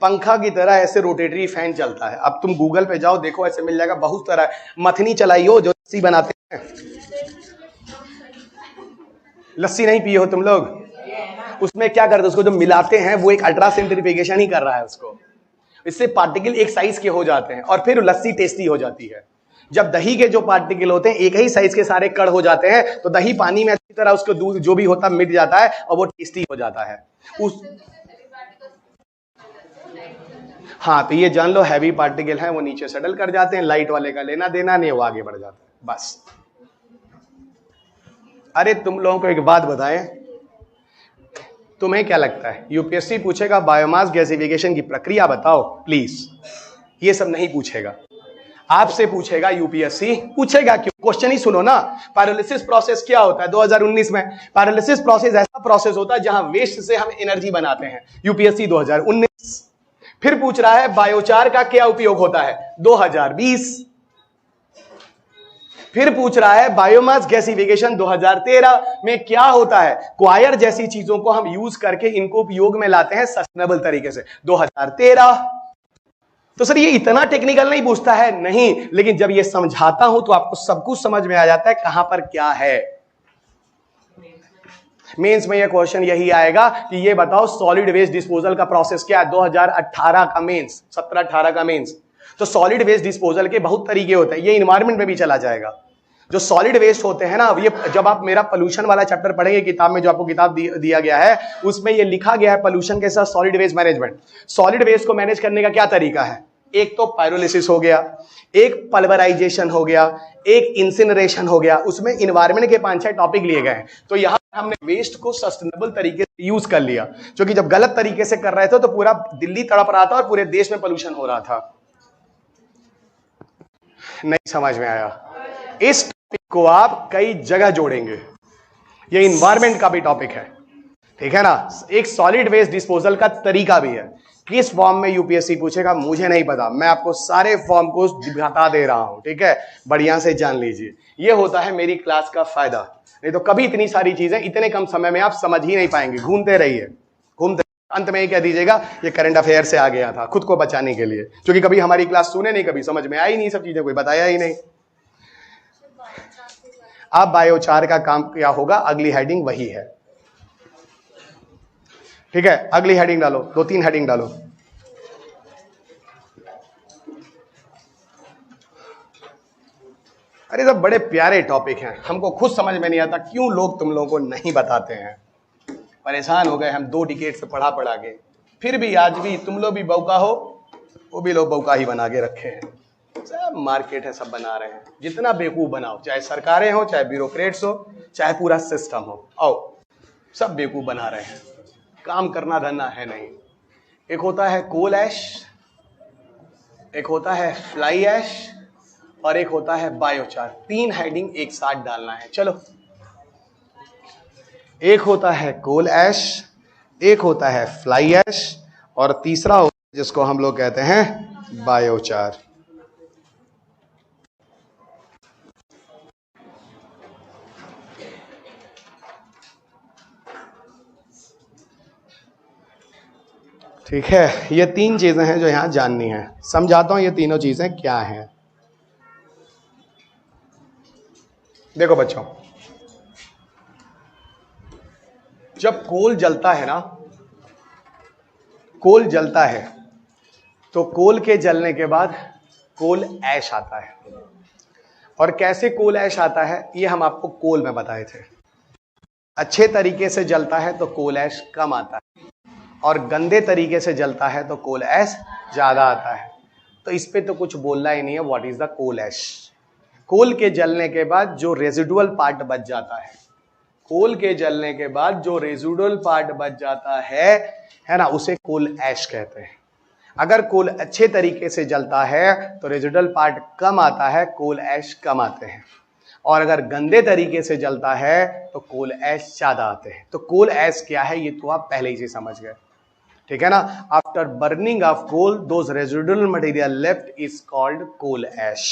पंखा की तरह ऐसे रोटेटरी फैन चलता है। अब तुम गूगल पे जाओ देखो, ऐसे मिल जाएगा बहुत तरह। मथनी चलाई हो जो लस्सी बनाते हैं, लस्सी नहीं पिए हो तुम लोग? उसमें क्या करते हैं? उसको जो मिलाते हैं वो एक अल्ट्रा सेंट्रीफिकेशन ही कर रहा है उसको। इससे पार्टिकल एक साइज के हो जाते हैं और फिर लस्सी टेस्टी हो जाती है। जब दही के जो पार्टिकल होते हैं एक ही साइज के सारे कण हो जाते हैं तो दही पानी में अच्छी तरह उसको दूध जो भी होता मिट जाता है और वो टेस्टी हो जाता है। हाँ तो ये जान लो हैवी पार्टिकल है वो नीचे सेटल कर जाते हैं, लाइट वाले का लेना देना नहीं, वो आगे बढ़ जाता है बस। अरे तुम लोगों को एक बात बताएं, तुम्हें क्या लगता है यूपीएससी पूछेगा बायोमास गैसिफिकेशन की प्रक्रिया बताओ प्लीज? ये सब नहीं पूछेगा। आपसे पूछेगा यूपीएससी, पूछेगा क्यों? क्वेश्चन ही सुनो ना। पायरोलिसिस प्रोसेस क्या होता है 2019 में? पायरोलिसिस प्रोसेस ऐसा प्रोसेस होता है जहां वेस्ट से हम एनर्जी बनाते हैं, यूपीएससी 2019। फिर पूछ रहा है बायोचार का क्या उपयोग होता है, 2020। फिर पूछ रहा है बायोमास गैसिफिकेशन 2013 में क्या होता है, क्वायर जैसी चीजों को हम यूज करके इनको उपयोग में लाते हैं सस्टेनेबल तरीके से, 2013। तो सर ये इतना टेक्निकल नहीं पूछता है, नहीं, लेकिन जब ये समझाता हूं तो आपको सब कुछ समझ में आ जाता है कहां पर क्या है। मेंस में ये क्वेश्चन यही आएगा कि ये बताओ सॉलिड वेस्ट डिस्पोजल का प्रोसेस क्या है, 2018 का मेंस, 17-18 का मेंस। तो सॉलिड वेस्ट डिस्पोजल के बहुत तरीके होते हैं, ये इन्वायरमेंट में भी चला जाएगा। जो सॉलिड वेस्ट होते हैं ना, ये जब आप मेरा पोल्यूशन वाला चैप्टर पढ़ेंगे किताब में, जो आपको किताब दिया गया है उसमें ये लिखा गया है पोल्यूशन के साथ solid waste management. Solid waste को मैनेज करने का क्या तरीका है? एक तो पायरोलिसिस हो गया, एक पल्वराइजेशन हो गया, एक इंसिनरेशन हो गया। उसमें इन्वायरमेंट के 5-6 टॉपिक लिए गए हैं। तो यहां हमने वेस्ट को सस्टेनेबल तरीके से यूज कर लिया, क्योंकि जब गलत तरीके से कर रहे थे तो पूरा दिल्ली तड़प रहा था और पूरे देश में पोल्यूशन हो रहा था। नहीं समझ में आया? इस टॉपिक को आप कई जगह जोड़ेंगे, ये इन्वायरमेंट का भी टॉपिक है, ठीक है ना। एक सॉलिड वेस्ट डिस्पोजल का तरीका भी है। किस फॉर्म में यूपीएससी पूछेगा मुझे नहीं पता, मैं आपको सारे फॉर्म को बता दे रहा हूं, ठीक है, बढ़िया से जान लीजिए। ये होता है मेरी क्लास का फायदा, नहीं तो कभी इतनी सारी चीजें इतने कम समय में आप समझ ही नहीं पाएंगे। घूमते रहिए, घूमते, अंत में ही कह दीजिएगा ये करंट अफेयर से आ गया था, खुद को बचाने के लिए, क्योंकि कभी हमारी क्लास सुने नहीं, कभी समझ में आई नहीं, सब चीजें कोई बताया ही नहीं। अब बायोचार का काम क्या होगा, अगली हेडिंग वही है, ठीक है, अगली हेडिंग डालो, 2-3 हेडिंग डालो। अरे सब बड़े प्यारे टॉपिक हैं, हमको खुद समझ में नहीं आता क्यों लोग तुम लोगों को नहीं बताते हैं। परेशान हो गए हम 2 डिकेड से पढ़ा के, फिर भी आज भी तुम लोग भी बौका हो, वो भी लोग बौका ही बना के रखे हैं। सब मार्केट है, सब बना रहे हैं, जितना बेवकूफ बनाओ, चाहे सरकारें हो, चाहे ब्यूरोक्रेट्स हो, चाहे पूरा सिस्टम हो, आओ सब बेवकूफ बना रहे हैं, काम करना धरना है नहीं। एक होता है कोल ऐश, एक होता है फ्लाई ऐश, और एक होता है बायोचार। 3 हेडिंग एक साथ डालना है। चलो, एक होता है कोल ऐश, एक होता है फ्लाई ऐश, और तीसरा होता है जिसको हम लोग कहते हैं बायोचार। ठीक है, ये 3 चीजें हैं जो यहां जाननी है। समझाता हूं ये तीनों चीजें क्या हैं। देखो बच्चों, जब कोल जलता है ना, कोल जलता है तो कोल के जलने के बाद कोल ऐश आता है। और कैसे कोल ऐश आता है ये हम आपको कोल में बताए थे। अच्छे तरीके से जलता है तो कोल ऐश कम आता है, और गंदे तरीके से जलता है तो कोल ऐश ज्यादा आता है। तो इस पे तो कुछ बोलना ही नहीं है। व्हाट इज द कोल ऐश? कोल के जलने के बाद जो रेजिडुअल पार्ट बच जाता है, कोल के जलने के बाद जो रेजिडुअल पार्ट बच जाता है ना, उसे कोल ऐश कहते हैं। अगर कोल अच्छे तरीके से जलता है तो रेजिडुअल पार्ट कम आता है, कोल ऐश कम आते हैं। और अगर गंदे तरीके से जलता है तो कोल ऐश ज्यादा आते हैं। तो कोल ऐश क्या है ये तो आप पहले ही से समझ गए, ठीक है ना। After burning of coal those residual material left is called coal ash,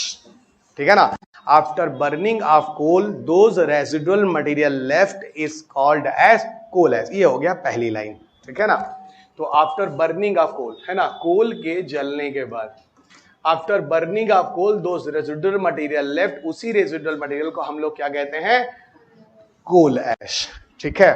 ठीक है ना। After burning of coal those residual material left is called as coal ash. ये हो गया पहली लाइन, ठीक है ना। तो आफ्टर बर्निंग ऑफ कोल है ना, कोल के जलने के बाद, after burning of coal those residual material left, उसी रेजिडुअल मटेरियल को हम लोग क्या कहते हैं, कोल ऐश, ठीक है।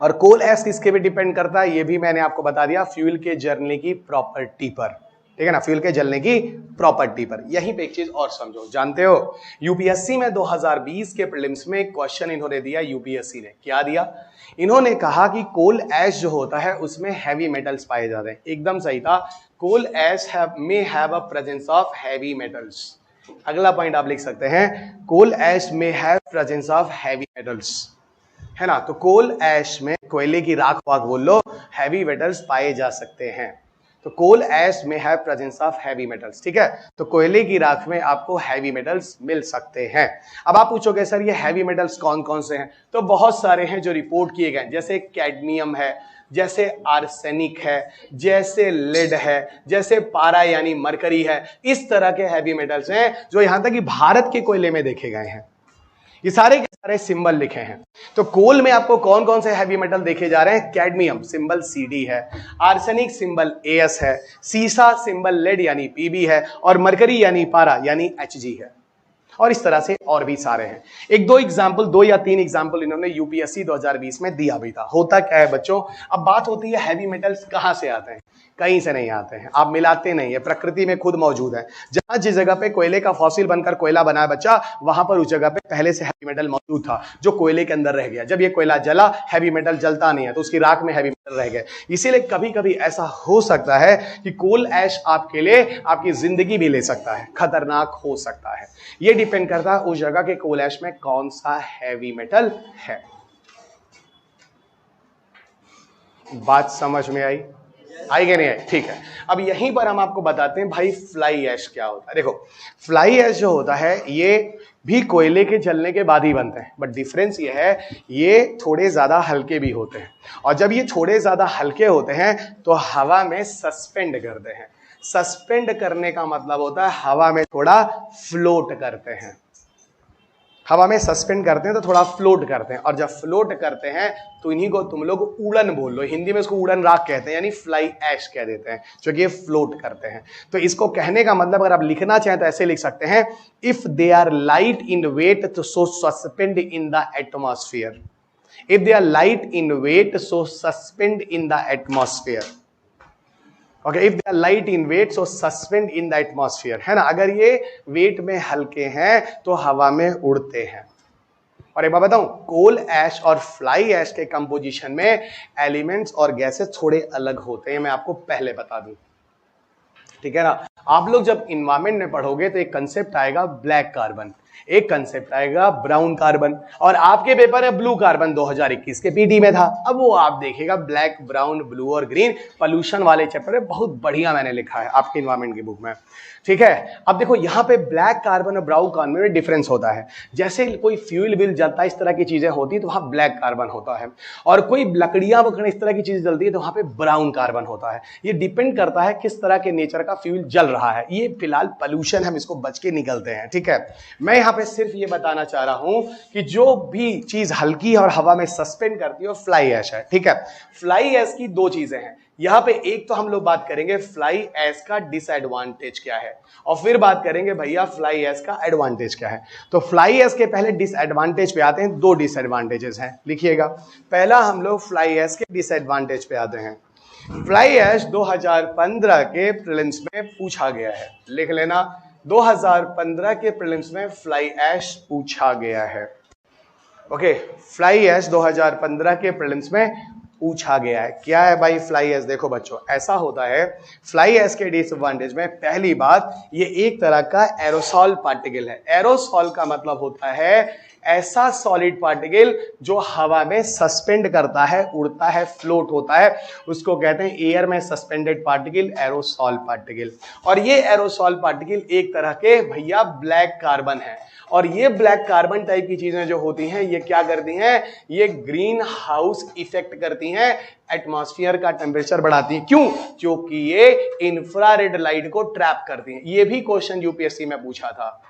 और कोल ऐश किसके पे डिपेंड करता है ये भी मैंने आपको बता दिया, फ्यूल के जलने की प्रॉपर्टी पर, ठीक है ना, फ्यूल के जलने की प्रॉपर्टी पर। यहीं पे एक चीज और समझो, जानते हो यूपीएससी में 2020 के प्रीलिम्स में क्वेश्चन इन्होंने दिया, यूपीएससी ने क्या दिया, इन्होंने कहा कि कोल ऐश जो होता है उसमें हैवी मेटल्स पाए जाते हैं। एकदम सही था, coal ash may have a presence of heavy metals. अगला पॉइंट आप लिख सकते हैं, coal ash may have presence of heavy metals, है ना। तो कोल ऐश में, कोयले की राख वाख बोल लो, हैवी मेटल्स पाए जा सकते हैं। तो कोल ऐश में है प्रेजेंस ऑफ हैवी मेटल्स, ठीक है। तो कोयले की राख में आपको हैवी मेटल्स मिल सकते हैं। अब आप पूछोगे सर ये हैवी मेटल्स कौन कौन से हैं, तो बहुत सारे हैं जो रिपोर्ट किए गए, जैसे कैडमियम है, जैसे आर्सेनिक है, जैसे लेड है, जैसे पारा यानी मरकरी है। इस तरह के हैवी मेटल्स हैं जो यहां तक कि भारत के कोयले में देखे गए हैं। ये सारे के सारे सिंबल लिखे हैं। तो कोल में आपको कौन कौन से हैवी मेटल देखे जा रहे हैं, कैडमियम सिंबल Cd है, आर्सेनिक सिंबल As है, सीसा सिंबल लेड यानी Pb है, और मरकरी यानी पारा यानी Hg है। और इस तरह से और भी सारे हैं। 1-2 एग्जाम्पल, 2 या 3 एग्जाम्पल इन्होंने यूपीएससी 2020 में दिया भी था। होता क्या है बच्चों, अब बात होती है हैवी मेटल्स कहां से आते हैं, कहीं से नहीं आते हैं, आप मिलाते नहीं है, प्रकृति में खुद मौजूद है। जहां जिस जगह पे कोयले का फॉसिल बनकर कोयला बना है बच्चा, वहां पर उस जगह पे पहले से हैवी मेटल मौजूद था जो कोयले के अंदर रह गया। जब ये कोयला जला, हैवी मेटल जलता नहीं है तो उसकी राख में हैवी मेटल रह गए। इसीलिए कभी कभी ऐसा हो सकता है कि कोल ऐश आपके लिए आपकी जिंदगी भी ले सकता है, खतरनाक हो सकता है। ये डिपेंड करता है उस जगह के कोल ऐश में कौन सा हैवी मेटल है। बात समझ में आई कि नहीं आई? ठीक है, अब यहीं पर हम आपको बताते हैं भाई फ्लाई ऐश क्या होता है। देखो फ्लाई ऐश जो होता है ये भी कोयले के जलने के बाद ही बनते हैं, बट डिफरेंस ये है ये थोड़े ज्यादा हल्के भी होते हैं, और जब ये थोड़े ज्यादा हल्के होते हैं तो हवा में सस्पेंड करते हैं। सस्पेंड करने का मतलब होता है हवा में थोड़ा फ्लोट करते हैं, हवा में सस्पेंड करते हैं तो थोड़ा फ्लोट करते हैं, और जब फ्लोट करते हैं तो इन्हीं को तुम लोग उड़न बोल लो, हिंदी में इसको उड़न राख कहते हैं, यानी फ्लाई ऐश कह देते हैं, जो कि ये फ्लोट करते हैं। तो इसको कहने का मतलब अगर आप लिखना चाहें तो ऐसे लिख सकते हैं, if they are light in weight तो so suspend in the atmosphere, if they are light in weight so suspend in the atmosphere. Okay, if they are light in weight so suspend in the atmosphere, है ना। अगर ये wait में हल्के हैं तो हवा में उड़ते हैं। और एक बात बताऊं, कोल ऐश और फ्लाई ऐश के कंपोजिशन में एलिमेंट्स और गैसेस थोड़े अलग होते हैं, मैं आपको पहले बता दूं, ठीक है ना। आप लोग जब इन्वायरमेंट में पढ़ोगे तो एक कंसेप्ट आएगा ब्लैक कार्बन, एक कंसेप्ट आएगा ब्राउन कार्बन, और आपके पेपर है ब्लू कार्बन 2021 के पीटी में था। अब वो आप देखिएगा ब्लैक, ब्राउन, ब्लू और ग्रीन पोल्यूशन वाले चैप्टर में बहुत बढ़िया मैंने लिखा है आपके इन्वायरमेंट की बुक में, ठीक है। अब देखो यहाँ पे ब्लैक कार्बन और ब्राउन कार्बन में डिफरेंस होता है। जैसे कोई फ्यूल विल जलता है, इस तरह की चीजें होती है तो वहां ब्लैक कार्बन होता है, और कोई लकड़ियां वकड़ियां इस तरह की चीज जलती है तो वहां पे ब्राउन कार्बन होता है। ये डिपेंड करता है किस तरह के नेचर का फ्यूल जल रहा है। ये फिलहाल पोल्यूशन, हम इसको बच के निकलते हैं, ठीक है। मैं यहाँ पे सिर्फ ये बताना चाह रहा हूं कि जो भी चीज हल्की है और हवा में सस्पेंड करती है वो फ्लाई ऐश है, ठीक है। फ्लाई ऐश की दो चीजें हैं यहां पे, एक तो हम लोग बात करेंगे फ्लाई ऐश का डिसएडवांटेज क्या है, और फिर बात करेंगे भैया फ्लाई ऐश का एडवांटेज क्या है। तो फ्लाई ऐश के पहले डिसएडवांटेज पे आते हैं। दो डिसएडवांटेजेस हैं, लिखिएगा। पहला हम लोग फ्लाई ऐश के डिसएडवांटेज पे आते हैं। फ्लाई ऐश 2015 के प्रीलिम्स में पूछा गया है, लिख लेना, 2015 के प्रीलिम्स में फ्लाई ऐश पूछा गया है। ओके, फ्लाई ऐश 2015 के प्रीलिम्स में पूछा गया है। क्या है भाई फ्लाई ऐश? देखो बच्चों, ऐसा होता है फ्लाई ऐश के डिसएडवांटेज में पहली बात, ये एक तरह का एरोसॉल पार्टिकल है। एरोसॉल का मतलब होता है ऐसा सॉलिड पार्टिकल जो हवा में सस्पेंड करता है, उड़ता है, फ्लोट होता है, उसको कहते हैं एयर में सस्पेंडेड पार्टिकल, एरोसॉल पार्टिकल। और ये एरोसॉल पार्टिकल एक तरह के भैया ब्लैक कार्बन है, और ये ब्लैक कार्बन टाइप की चीजें जो होती हैं ये क्या करती हैं, ये ग्रीन हाउस इफेक्ट करती हैं, एटमॉस्फेयर का टेम्परेचर बढ़ाती हैं। क्यों? क्योंकि ये इंफ्रारेड लाइट को ट्रैप करती हैं। ये भी क्वेश्चन यूपीएससी में पूछा था।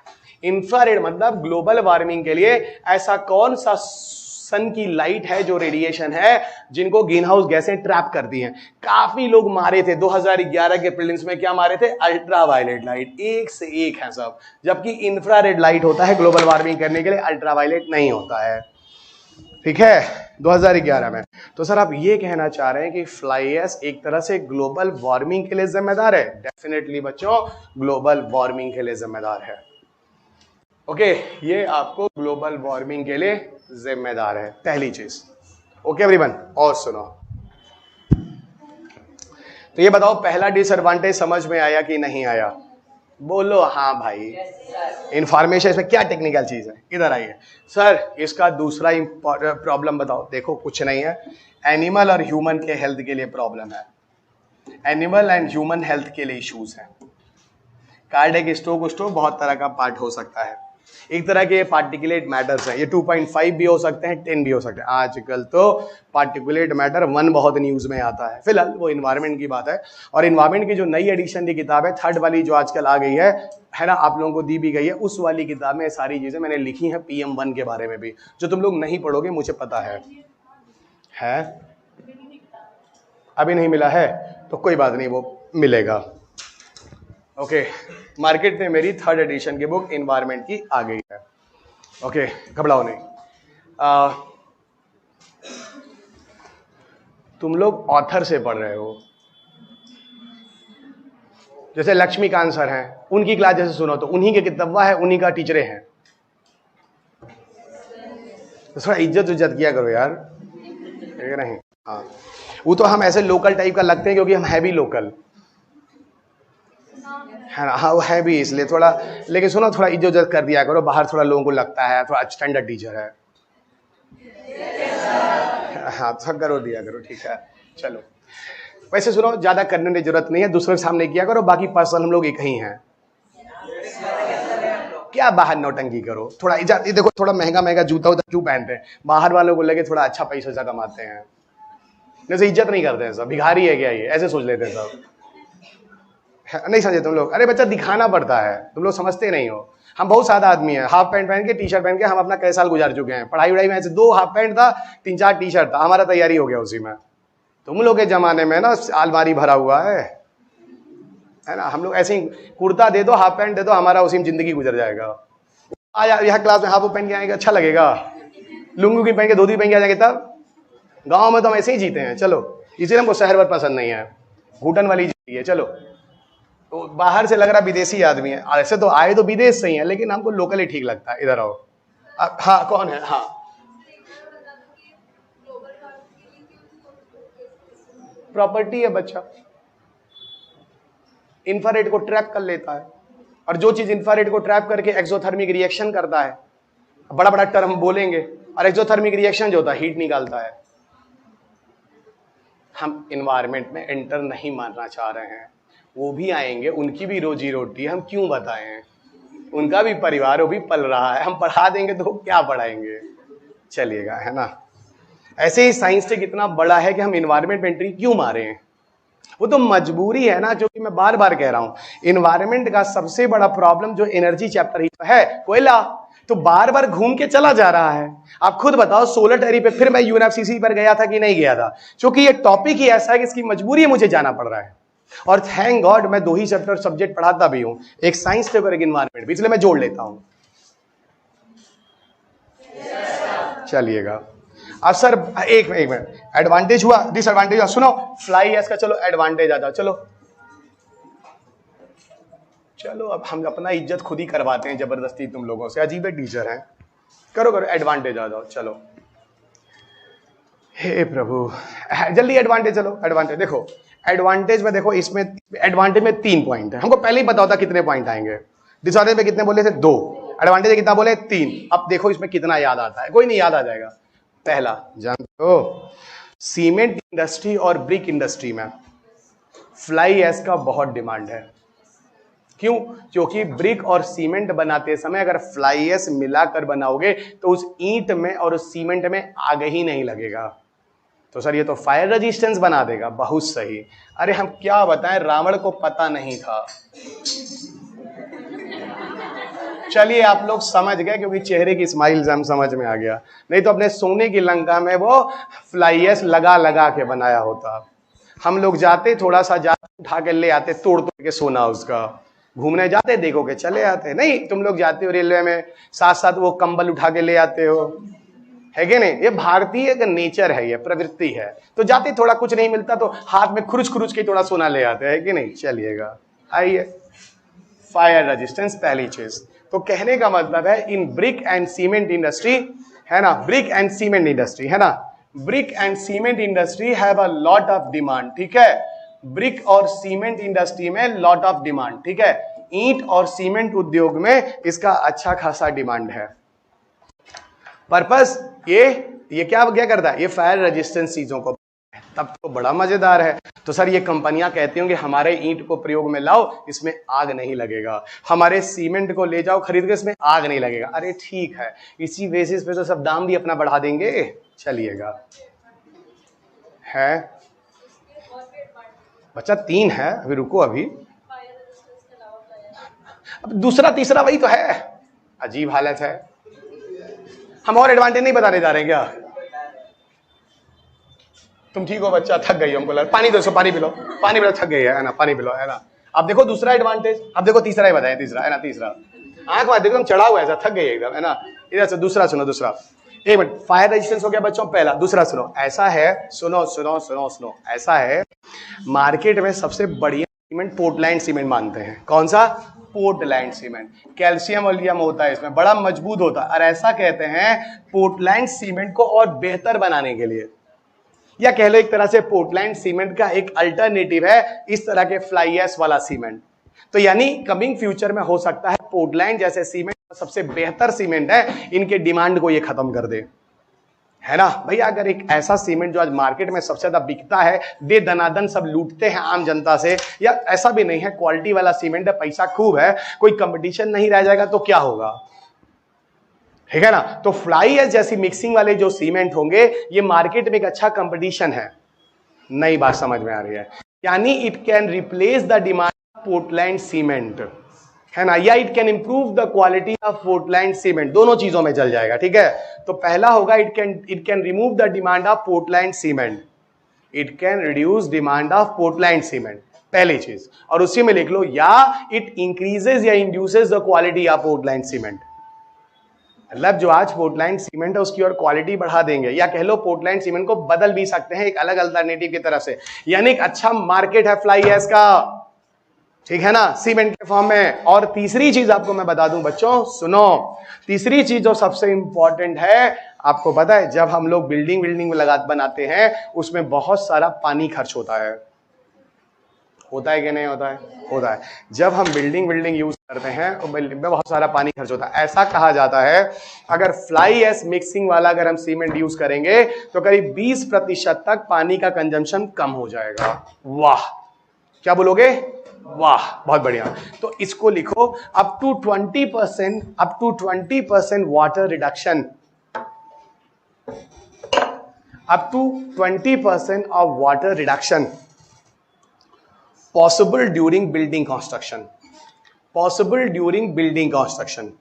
इंफ्रारेड मतलब ग्लोबल वार्मिंग के लिए ऐसा कौन सा सन की लाइट है, जो रेडिएशन है, जिनको ग्रीन हाउस गैसें ट्रैप करती हैं। काफी लोग मारे थे 2011 के प्रीलिम्स में, क्या मारे थे? अल्ट्रावायलेट लाइट, एक से एक है सब, जबकि इंफ्रारेड लाइट होता है ग्लोबल वार्मिंग करने के लिए, अल्ट्रावायलेट नहीं होता है, ठीक है, 2011 में। तो सर आप ये कहना चाह रहे हैं कि फ्लाई ऐश एक तरह से ग्लोबल वार्मिंग के लिए जिम्मेदार है? डेफिनेटली बच्चों, ग्लोबल वार्मिंग के लिए जिम्मेदार है। ओके, ये आपको ग्लोबल वार्मिंग के लिए जिम्मेदार है, पहली चीज। ओके एवरीवन, और सुनो, तो ये बताओ पहला डिसएडवांटेज समझ में आया कि नहीं आया? बोलो हाँ भाई। इंफॉर्मेशन इसमें क्या टेक्निकल चीज है? इधर आइए सर, इसका दूसरा प्रॉब्लम बताओ। देखो कुछ नहीं है, एनिमल और ह्यूमन के हेल्थ के लिए प्रॉब्लम है, एनिमल एंड ह्यूमन हेल्थ के लिए इश्यूज है। कार्डियक स्ट्रोक बहुत तरह का पार्ट हो सकता है। एक तरह के पार्टिकुलेट मैटर्स हैं, ये 2.5 भी हो सकते हैं, 10 भी हो सकते हैं। आजकल तो पार्टिकुलेट मैटर 1 बहुत न्यूज में आता है, फिलहाल वो इन्वायरमेंट की बात है। और इन्वायरमेंट की जो नई एडिशन की किताब है, 3rd वाली जो आजकल आ गई है ना, आप लोगों को दी भी गई है, उस वाली किताब में सारी चीजें मैंने लिखी हैं, PM1 के बारे में भी, जो तुम लोग नहीं पढ़ोगे मुझे पता है। अभी नहीं मिला है तो कोई बात नहीं, वो मिलेगा। ओके, मार्केट में मेरी 3rd एडिशन की बुक इन्वायरमेंट की आ गई है। ओके, घबराओ नहीं। तुम लोग ऑथर से पढ़ रहे हो, जैसे लक्ष्मीकांत सर हैं, उनकी क्लास जैसे सुनो तो उन्हीं के किताबा है, उन्हीं का टीचरे हैं, तो थोड़ा इज्जत किया करो यार, ठीक है नहीं? हाँ, वो तो हम ऐसे लोकल टाइप का लगते हैं क्योंकि हम है भी लोकल, है ना? हाँ, वो है भी इसलिए थोड़ा, लेकिन सुनो थोड़ा इज्जत कर दिया करो, बाहर थोड़ा लोगों को लगता है थोड़ा स्टैंडर्ड टीचर है। हाँ, तो करो, दिया करो, ठीक है। चलो, वैसे सुनो, ज्यादा करने की जरूरत नहीं है, दूसरे के सामने किया करो, बाकी पर्सनल हम लोग एक ही हैं। क्या बाहर नौटंकी करो, थोड़ा ये देखो थोड़ा महंगा महंगा जूता उता क्यों पहनते हैं, बाहर वालों को लगे थोड़ा अच्छा पैसा कमाते हैं, जैसे इज्जत नहीं करते हैं सब, भिखारी है क्या ये, ऐसे सोच लेते हैं सब। नहीं समझे तुम लोग? अरे बच्चा दिखाना पड़ता है, तुम लोग समझते नहीं हो। हम बहुत सादा आदमी है, हाफ पैंट पहन के टी शर्ट पहन के हम अपना कई साल गुजार चुके हैं। पढ़ाई वढ़ाई में ऐसे 2 हाफ पैंट था, 3-4 टी शर्ट था, हमारा तैयारी हो गया उसी में। तुम लोग के जमाने में ना अलमारी भरा हुआ है ना। हम लोग ऐसे ही कुर्ता दे दो, हाफ पैंट दे दो, हमारा उसी में जिंदगी गुजर जाएगा। आया यहाँ क्लास में हाफ पहन के आएंगे, अच्छा लगेगा। लुंगी पहन के धोती पहन के आ जाएंगे, तब गाँव में तो हम ऐसे ही जीते हैं। चलो इसीलिए हमको शहर भर पसंद नहीं है, घुटन वाली जीती है। चलो तो बाहर से लग रहा विदेशी आदमी है, ऐसे तो आए तो विदेश से ही है, लेकिन हमको लोकल ही ठीक लगता है। इधर आओ। हाँ कौन है? हाँ प्रॉपर्टी है बच्चा, इंफ्रारेड को ट्रैप कर लेता है, और जो चीज इंफ्रारेड को ट्रैप करके एक्सोथर्मिक रिएक्शन करता है, बड़ा बड़ा टर्म बोलेंगे, और एक्सोथर्मिक रिएक्शन जो होता है हीट निकालता है। हम एनवायरनमेंट में एंटर नहीं मानना चाह रहे हैं, वो भी आएंगे, उनकी भी रोजी रोटी, हम क्यों बताएं, उनका भी परिवार वो भी पल रहा है, हम पढ़ा देंगे तो क्या पढ़ाएंगे। चलिएगा, है ना। ऐसे ही साइंस टेक इतना बड़ा है कि हम एनवायरनमेंट में एंट्री क्यों मारे हैं, वो तो मजबूरी है ना, जो कि मैं बार बार कह रहा हूं। एनवायरनमेंट का सबसे बड़ा प्रॉब्लम जो एनर्जी चैप्टर ही है, कोयला तो बार बार घूम के चला जा रहा है। आप खुद बताओ, सोलर टेरी पे फिर मैं यूएनएफसीसी पर गया था कि नहीं गया था, क्योंकि ये टॉपिक ही ऐसा है कि इसकी मजबूरी है, मुझे जाना पड़ रहा है। और थैंक गॉड मैं 2 ही चैप्टर सब्जेक्ट पढ़ाता भी हूं, एक साइंस टेक और एक एनवायरनमेंट, इसलिए मैं जोड़ लेता हूं। चलिएगा अब सर एक मिनट, एडवांटेज हुआ, डिसएडवांटेज हुआ, सुनो। फ्लाई एस का चलो एडवांटेज आ जाओ। चलो अब हम अपना इज्जत खुद ही करवाते हैं जबरदस्ती तुम लोगों से, अजीब टीचर हैं। करो एडवांटेज आ जाओ। चलो हे प्रभु, जल्दी एडवांटेज। चलो एडवांटेज देखो, एडवांटेज में देखो, इसमें एडवांटेज में 3 पॉइंट है, हमको पहले ही पता होता कितने पॉइंट आएंगे। डिसऑर्डर में कितने बोले थे? 2। एडवांटेज में कितना बोले? 3। अब देखो इसमें कितना याद आता है, कोई नहीं याद आ जाएगा। पहला, जानते हो सीमेंट इंडस्ट्री और ब्रिक इंडस्ट्री में फ्लाई एश का बहुत डिमांड है। क्यों? क्योंकि ब्रिक और सीमेंट बनाते समय अगर फ्लाई एश मिलाकर बनाओगे तो उस ईंट में और उस सीमेंट में आग ही नहीं लगेगा। तो सर ये तो फायर रेजिस्टेंस बना देगा। बहुत सही। अरे हम क्या बताएं, रावण को पता नहीं था। चलिए आप लोग समझ गए, क्योंकि चेहरे की स्माइल से हम समझ में आ गया, नहीं तो अपने सोने की लंका में वो फ्लाई एश लगा लगा के बनाया होता। हम लोग जाते, थोड़ा सा जाते, उठा के ले आते, तोड़ तोड़ के सोना उसका। घूमने जाते, देखो के चले आते। नहीं, तुम लोग जाते हो रेलवे में, साथ साथ वो कंबल उठा के ले आते हो, है कि नहीं? ये भारतीय का नेचर है, ये प्रवृत्ति है। तो जाते थोड़ा कुछ नहीं मिलता तो हाथ में खुरुच खुरुच के थोड़ा सोना ले आते हैं, कि नहीं? चलिएगा, आइए। फायर रेजिस्टेंस पहली चीज। तो कहने का मतलब है इन ब्रिक एंड सीमेंट इंडस्ट्री, है ना, ब्रिक एंड सीमेंट इंडस्ट्री, है ना, brick and cement industry have a lot of demand. ठीक है, ब्रिक और सीमेंट इंडस्ट्री में लॉट ऑफ डिमांड। ठीक है, ईंट और सीमेंट उद्योग में इसका अच्छा खासा डिमांड है। पर्पस ये क्या करता है, ये फायर रेजिस्टेंस चीजों को, तब तो बड़ा मजेदार है। तो सर ये कंपनियां कहती होंगी हमारे ईंट को प्रयोग में लाओ, इसमें आग नहीं लगेगा, हमारे सीमेंट को ले जाओ खरीद के, इसमें आग नहीं लगेगा। अरे ठीक है, इसी बेसिस पे तो सब दाम भी अपना बढ़ा देंगे। चलिएगा, है बच्चा 3 है, अभी रुको, अभी अब दूसरा तीसरा वही तो है। अजीब हालत है। हम और एडवांटेज नहीं बताने जा रहे हैं क्या? तुम ठीक हो बच्चा? थक गई हमको लगा। पानी दो, पानी पिलो, पानी पिलो, थक गई है ना, पानी पिलो, है ना। अब देखो दूसरा एडवांटेज, अब देखो तीसरा ही बताए, तीसरा, है ना, तीसरा आंख में देखो चढ़ा हुआ है, ऐसा थक गई एकदम, है ना। इधर से दूसरा सुनो, दूसरा, एक मिनट, फायर रेजिस्टेंस हो गया बच्चों पहला। दूसरा सुनो, ऐसा है, सुनो सुनो सुनो सुनो, ऐसा है, मार्केट में सबसे बढ़िया सीमेंट पोर्टलैंड सीमेंट मानते हैं। कौन सा? Portland cement. कैल्शियम वॉल्यूम होता है इसमें, बड़ा मजबूत होता है, और ऐसा कहते हैं पोर्टलैंड सीमेंट को और बेहतर बनाने के लिए, या कह लो एक तरह से पोर्टलैंड सीमेंट का एक अल्टरनेटिव है इस तरह के फ्लाई एश वाला सीमेंट। तो यानी कमिंग फ्यूचर में हो सकता है पोर्टलैंड जैसे सीमेंट सबसे बेहतर सीमेंट है, इनके डिमांड को ये खत्म कर दे, है ना भैया। अगर एक ऐसा सीमेंट जो आज मार्केट में सबसे ज्यादा बिकता है, दे दनादन सब लूटते हैं आम जनता से, या ऐसा भी नहीं है, क्वालिटी वाला सीमेंट है, पैसा खूब है, कोई कंपटीशन नहीं रह जाएगा तो क्या होगा, ठीक है ना। तो फ्लाई एश जैसी मिक्सिंग वाले जो सीमेंट होंगे ये मार्केट में एक अच्छा कंपटीशन है। नई बात समझ में आ रही है, यानी it can replace the demand of Portland cement, है ना, या it can improve the quality of Portland cement, दोनों चीजों में चल जाएगा, ठीक है। तो पहला होगा it can remove the demand of Portland cement, it can reduce demand of Portland cement, पहली चीज। और उसी में लिख लो या इट इंक्रीजेस या induces the quality of Portland cement, मतलब जो आज पोर्टलैंड सीमेंट है उसकी और क्वालिटी बढ़ा देंगे, या कह लो पोर्टलैंड सीमेंट को बदल भी सकते हैं एक अलग अल्टरनेटिव की तरफ से, यानी एक अच्छा मार्केट है फ्लाई एश का, ठीक है ना, सीमेंट के फॉर्म में। और तीसरी चीज आपको मैं बता दूं बच्चों, सुनो, तीसरी चीज जो सबसे इंपॉर्टेंट है, आपको पता है जब हम लोग बिल्डिंग बनाते हैं उसमें बहुत सारा पानी खर्च होता है कि नहीं होता है? होता है। जब हम बिल्डिंग यूज करते हैं तो बिल्डिंग में बहुत सारा पानी खर्च होता है। ऐसा कहा जाता है अगर फ्लाई एश मिक्सिंग वाला अगर हम सीमेंट यूज करेंगे तो करीब 20% तक पानी का कंजम्पशन कम हो जाएगा। वाह, क्या बोलोगे? वाह, बहुत बढ़िया। तो इसको लिखो up to 20% water reduction, up to 20% of water reduction possible during building construction, possible during building construction,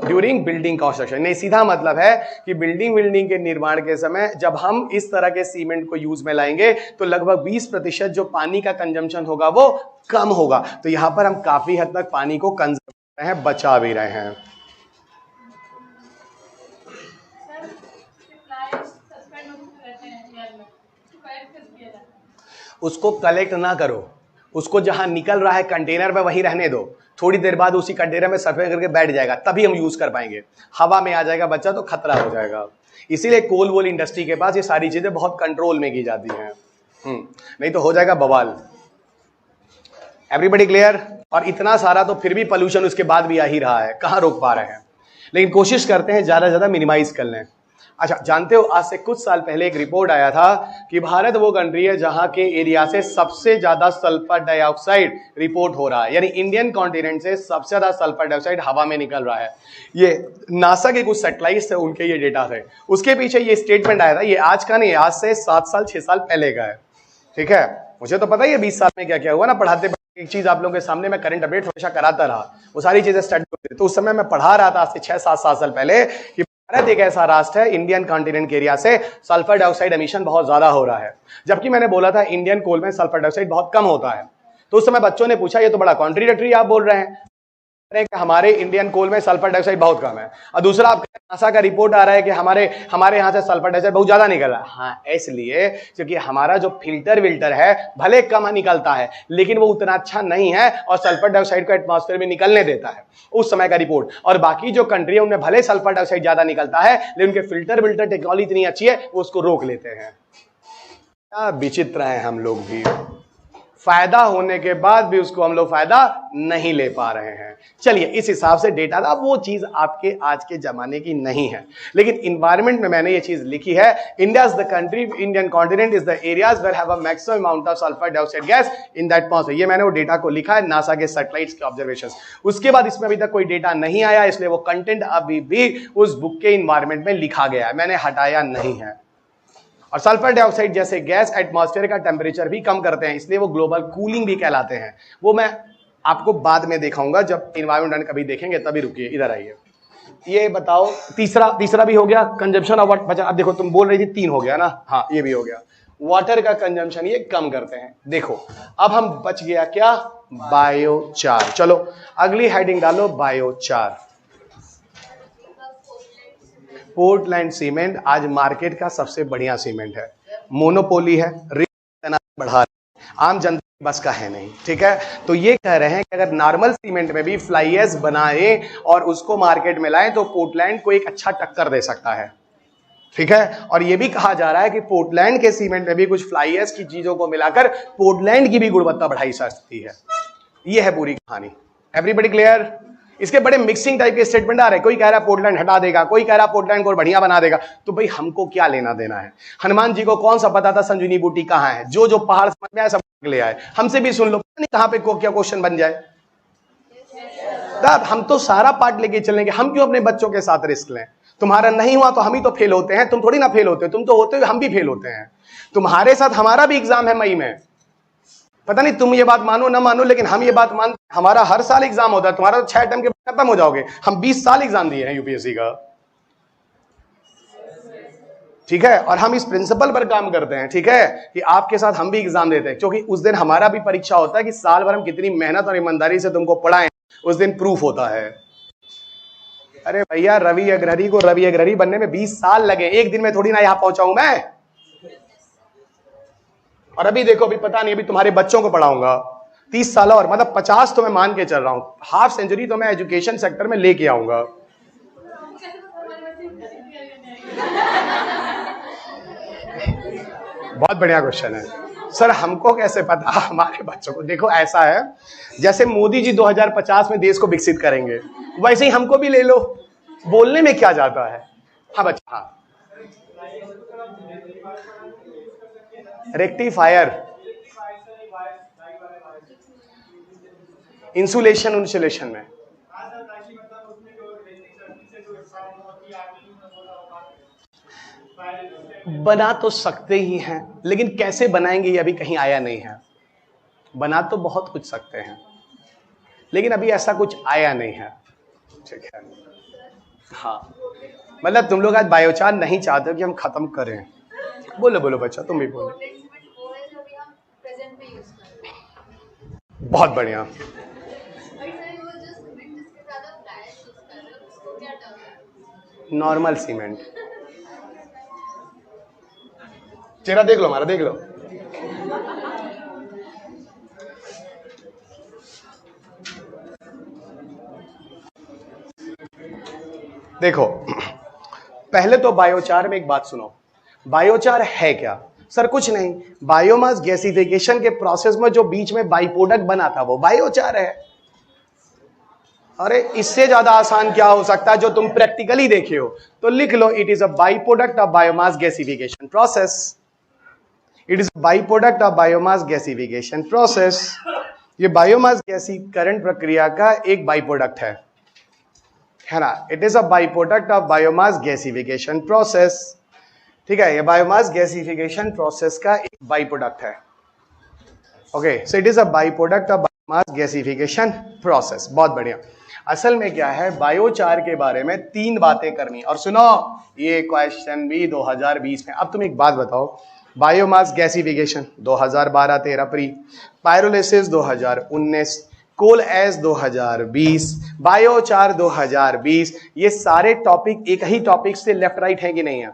during building construction। नहीं, सीधा मतलब है कि बिल्डिंग के निर्माण के समय जब हम इस तरह के सीमेंट को यूज में लाएंगे तो लगभग 20% जो पानी का कंजम्पशन होगा वो कम होगा। तो यहां पर हम काफी हद तक पानी को कंजर्व कर रहे हैं, बचा भी रहे हैं। उसको कलेक्ट ना करो, उसको जहां निकल रहा है कंटेनर में वहीं रहने दो, थोड़ी देर बाद उसी कंटेनर में सफेद करके बैठ जाएगा, तभी हम यूज कर पाएंगे। हवा में आ जाएगा बच्चा तो खतरा हो जाएगा। इसीलिए कोल वोल इंडस्ट्री के पास ये सारी चीजें बहुत कंट्रोल में की जाती हैं, नहीं तो हो जाएगा बवाल। Everybody clear? और इतना सारा तो फिर भी पोल्यूशन उसके बाद भी आ ही रहा है, कहां रोक पा रहे हैं, लेकिन कोशिश करते हैं ज्यादा से ज्यादा मिनिमाइज कर लें। अच्छा, जानते हो आज से कुछ साल पहले एक रिपोर्ट आया था कि भारत वो कंट्री है जहां के एरिया से सबसे ज्यादा सल्फर डाइऑक्साइड रिपोर्ट हो रहा है, यानी इंडियन कॉन्टिनेंट से सबसे ज्यादा सल्फर डाइऑक्साइड हवा में निकल रहा है। ये नासा के कुछ सैटेलाइट्स थे, उनके ये डेटा थे, उसके पीछे ये स्टेटमेंट आया था। ये आज का नहीं, आज से 7 साल 6 साल पहले का है, ठीक है। मुझे तो पता ही है 20 साल में क्या क्या हुआ ना, पढ़ाते एक चीज आप लोगों के सामने मैं करंट अपडेट हमेशा कराता रहा, वो सारी चीजें स्टडी होती। तो उस समय मैं पढ़ा रहा था आज से 6-7 साल पहले कि भारत एक ऐसा राष्ट्र है इंडियन कॉन्टिनेंट के एरिया से सल्फर डाइऑक्साइड एमिशन बहुत ज्यादा हो रहा है, जबकि मैंने बोला था इंडियन कोल में सल्फर डाइऑक्साइड बहुत कम होता है। तो उस समय बच्चों ने पूछा ये तो बड़ा कॉन्ट्रीडिक्टरी आप बोल रहे हैं कि हमारे इंडियन कोल में सल्फर डाइऑक्साइड बहुत कम है, और दूसरा आप नासा का रिपोर्ट आ रहा है कि हमारे यहाँ से सल्फर डाइऑक्साइड बहुत ज्यादा निकल रहा है। हाँ, इसलिए क्योंकि हमारा जो फिल्टर है भले कम निकलता है लेकिन वो उतना अच्छा नहीं है और सल्फर डाइऑक्साइड को एटमॉस्फेयर में निकलने देता है, उस समय का रिपोर्ट। और बाकी जो कंट्री है उनमें भले सल्फर डाइऑक्साइड ज्यादा निकलता है लेकिन उनके फिल्टर टेक्नोलॉजी इतनी अच्छी है वो उसको रोक लेते हैं। क्या विचित्र है हम लोग भी, फायदा होने के बाद भी उसको हम लोग फायदा नहीं ले पा रहे हैं। चलिए, इस हिसाब से डेटा था, वो चीज आपके आज के जमाने की नहीं है, लेकिन इन्वायरमेंट में मैंने ये चीज लिखी है। India is the country, Indian continent is the areas where have a maximum amount of sulphur dioxide gas in that atmosphere. ये मैंने वो डेटा को लिखा है नासा के सैटेलाइट्स के ऑब्जर्वेशंस। उसके बाद इसमें अभी तक कोई डेटा नहीं आया, इसलिए वो कंटेंट अभी भी उस बुक के इन्वायरमेंट में लिखा गया है, मैंने हटाया नहीं है। और सल्फर डाइऑक्साइड जैसे गैस एटमॉस्फेयर का टेम्परेचर भी कम करते हैं, इसलिए वो ग्लोबल कूलिंग भी कहलाते हैं। वो मैं आपको बाद में दिखाऊंगा, जब इन्वायरमेंट कभी देखेंगे तभी। रुकिए, इधर आइए। ये बताओ, तीसरा भी हो गया कंजम्पशन ऑफ वाटर। बचा, अब देखो तुम बोल रही थी 3 हो गया ना, हाँ ये भी हो गया। वाटर का कंजम्पशन ये कम करते हैं। देखो अब हम बच गया क्या, बायोचार। चलो अगली हेडिंग डालो, बायोचार। पोर्टलैंड सीमेंट आज मार्केट का सबसे बढ़िया सीमेंट है, मोनोपोली है, रिस्क बढ़ा है, आम जनता की बस का है नहीं, ठीक है। तो ये कह रहे हैं कि अगर नॉर्मल सीमेंट में भी फ्लाई एश बनाए और उसको मार्केट में लाएं तो पोर्टलैंड को एक अच्छा टक्कर दे सकता है, ठीक है। और ये भी कहा जा रहा है कि पोर्टलैंड के सीमेंट में भी कुछ फ्लाई एश की चीजों को मिलाकर पोर्टलैंड की भी गुणवत्ता बढ़ाई जा सकती है। ये है पूरी कहानी। Everybody clear? इसके बड़े मिक्सिंग टाइप के स्टेटमेंट आ रहे हैं। कोई कह रहा है पोर्टलैंड हटा देगा, कोई कह रहा है पोर्टलैंड को और बढ़िया बना देगा। तो भाई हमको क्या लेना देना है? हनुमान जी को कौन सा पता था संजीवनी बूटी कहां है? जो जो पहाड़ समझ में आया सब ले आए। हमसे भी सुन लो, नहीं कहां पे क्या क्वेश्चन बन जाए। हम तो सारा पार्ट लेके चलेंगे, हम क्यों अपने बच्चों के साथ रिस्क लें? तुम्हारा नहीं हुआ तो हम ही तो फेल होते हैं, तुम थोड़ी ना फेल होते हो। तुम तो होते हो, हम भी फेल होते हैं। तुम्हारे साथ हमारा भी एग्जाम है मई में। पता नहीं तुम ये बात मानो ना मानो, लेकिन हम ये बात मानते हैं। हमारा हर साल एग्जाम होता है, तुम्हारा तो 6 टर्म के बाद खत्म हो जाओगे। हम 20 साल एग्जाम दिए हैं यूपीएससी का, ठीक है। और हम इस प्रिंसिपल पर काम करते हैं, ठीक है, कि आपके साथ हम भी एग्जाम देते हैं, क्योंकि उस दिन हमारा भी परीक्षा होता है कि साल भर हम कितनी मेहनत और ईमानदारी से तुमको पढ़ाएं, उस दिन प्रूफ होता है। अरे भैया, रवि अग्रहरी को रवि अग्रहरी बनने में 20 साल लगे, एक दिन में थोड़ी ना यहां पहुंचाऊं मैं। और अभी देखो, अभी पता नहीं, अभी तुम्हारे बच्चों को पढ़ाऊंगा 30 साल और, मतलब 50 तो मैं मान के चल रहा हूं, हाफ सेंचुरी तो मैं एजुकेशन सेक्टर में लेके आऊंगा। बहुत बढ़िया क्वेश्चन है सर, हमको कैसे पता हमारे बच्चों को? देखो ऐसा है, जैसे मोदी जी 2050 में देश को विकसित करेंगे, वैसे ही हमको भी ले लो। बोलने में क्या जाता है? हाँ बच्चा, हाँ रेक्टिफायर, इंसुलेशन में बना तो सकते ही हैं, लेकिन कैसे बनाएंगे ये अभी कहीं आया नहीं है। बना तो बहुत कुछ सकते हैं, लेकिन अभी ऐसा कुछ आया नहीं है, ठीक है। हाँ, मतलब तुम लोग आज बायोचार नहीं चाहते हो कि हम खत्म करें। बोलो बोलो बच्चा, तुम भी बोलो। बहुत बढ़िया। Normal cement. चेहरा देख लो हमारा, देख लो। देखो, पहले तो बायोचार में एक बात सुनो। बायोचार है क्या? सर कुछ नहीं, बायोमास गैसिफिकेशन के प्रोसेस में जो बीच में बाई प्रोडक्ट बना था वो बायोचार है। अरे इससे ज्यादा आसान क्या हो सकता है जो तुम प्रैक्टिकली देखे हो? तो लिख लो, it is a by product of biomass gasification process. It is by product of biomass gasification process. ये बायोमास गैसीकरण प्रक्रिया का एक बाई प्रोडक्ट है ना। It is a by product of biomass gasification process, ठीक है। ये बायोमास गैसिफिकेशन प्रोसेस का एक बाई प्रोडक्ट है। Okay, so it is a by product of biomass gasification process. बहुत बढ़िया। असल में क्या है, बायोचार के बारे में 3 बातें करनी। और सुनो, ये क्वेश्चन भी 2020 में। अब तुम एक बात बताओ, बायोमास गैसिफिकेशन 2012-13 प्री, पायरोलिसिस 2019, कोल एस 2020, बायोचार 2020, ये सारे टॉपिक एक ही टॉपिक से लेफ्ट राइट है कि नहीं है?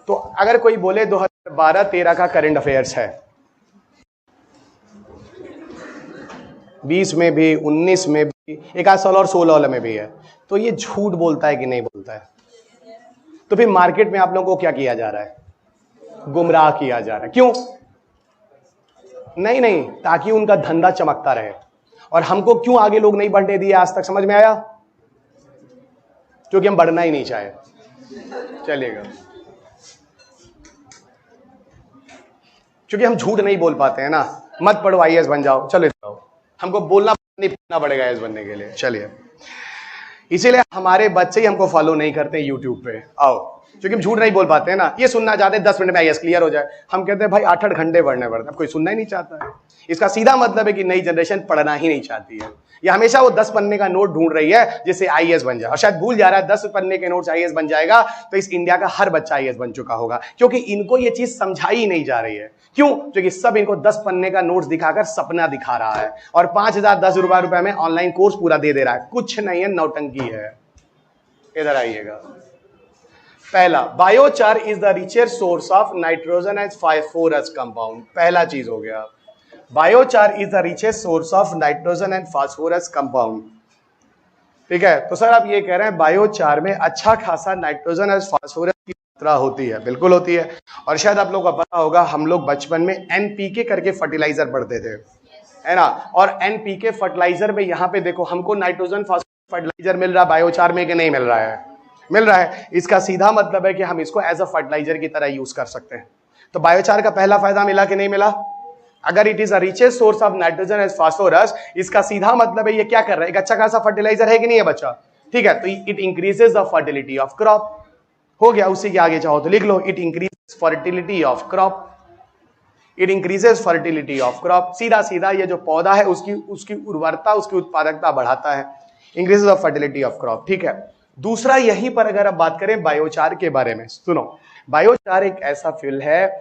तो अगर कोई बोले 2012-13 का करंट अफेयर्स है, 20 में भी, 19 में भी, एक आध साल और 16 में भी है, तो ये झूठ बोलता है कि नहीं बोलता है? तो फिर मार्केट में आप लोगों को क्या किया जा रहा है? गुमराह किया जा रहा है। क्यों? नहीं, ताकि उनका धंधा चमकता रहे। और हमको क्यों आगे लोग नहीं बढ़ने दिए आज तक, समझ में आया? क्योंकि हम बढ़ना ही नहीं चाहे। चलेगा, क्योंकि हम झूठ नहीं बोल पाते हैं ना। मत पढ़ो आईएएस बन जाओ, चले जाओ, हमको बोलना नहीं पड़ना पड़ेगा आईएएस बनने के लिए। चलिए, इसीलिए हमारे बच्चे ही हमको फॉलो नहीं करते यूट्यूब पे। आओ, क्योंकि हम झूठ नहीं बोल पाते हैं ना। ये सुनना चाहते हैं 10 मिनट में आईएएस क्लियर हो जाए, हम कहते हैं भाई 8-8 घंटे पढ़ने पड़ते हैं। कोई सुनना ही नहीं चाहता है। इसका सीधा मतलब है कि नई जनरेशन पढ़ना ही नहीं चाहती है। ये हमेशा वो 10 पन्ने का नोट ढूंढ रही है जिससे आईएएस बन जाए, और शायद भूल जा रहा है 10 पन्ने के नोट से आईएएस बन जाएगा तो इस इंडिया का हर बच्चा आईएएस बन चुका होगा। क्योंकि इनको ये चीज समझाई नहीं जा रही है। क्यों? क्योंकि सब इनको 10 पन्ने का नोट्स दिखाकर सपना दिखा रहा है, और 5,000 रुपए में ऑनलाइन कोर्स पूरा दे रहा है। कुछ नहीं है, नौटंकी है। इधर आइएगा। पहला, biochar is the richer source of nitrogen and phosphorus compound. पहला चीज हो गया, biochar is the richest source of nitrogen and phosphorus compound. ठीक है, तो सर आप ये कह रहे हैं बायोचार में अच्छा खासा नाइट्रोजन और फास्फोरस की मात्रा होती है? बिल्कुल होती है। और शायद आप लोगों को पता होगा, हम लोग बचपन में एनपीके करके फर्टिलाइजर पढ़ते थे, है ना। और एनपीके फर्टिलाइजर में यहाँ पे देखो, हमको नाइट्रोजन फास्फोरस फर्टिलाइजर मिल रहा है बायोचार में कि नहीं मिल रहा है? मिल रहा है। इसका सीधा मतलब है कि हम इसको एज अ फर्टिलाइजर की तरह यूज कर सकते हैं। तो बायोचार का पहला फायदा मिला कि नहीं मिला? अगर it is a richest source of nitrogen as phosphorus, इसका सीधा मतलब है ये क्या कर रहा है, एक अच्छा खासा फर्टिलाइजर है कि नहीं है बच्चा? ठीक है, तो it increases the fertility of crop. हो गया, उसी के आगे चाहो तो लिख लो, it increases fertility of crop. It increases fertility of crop. सीधा सीधा ये जो पौधा है उसकी उर्वरता, उसकी उत्पादकता बढ़ाता है। Increases the fertility of crop. ठीक है, दूसरा यहीं पर अगर आप बात करें बायोचार के बारे में, सुनो, बायोचार एक ऐसा फ्यूल है,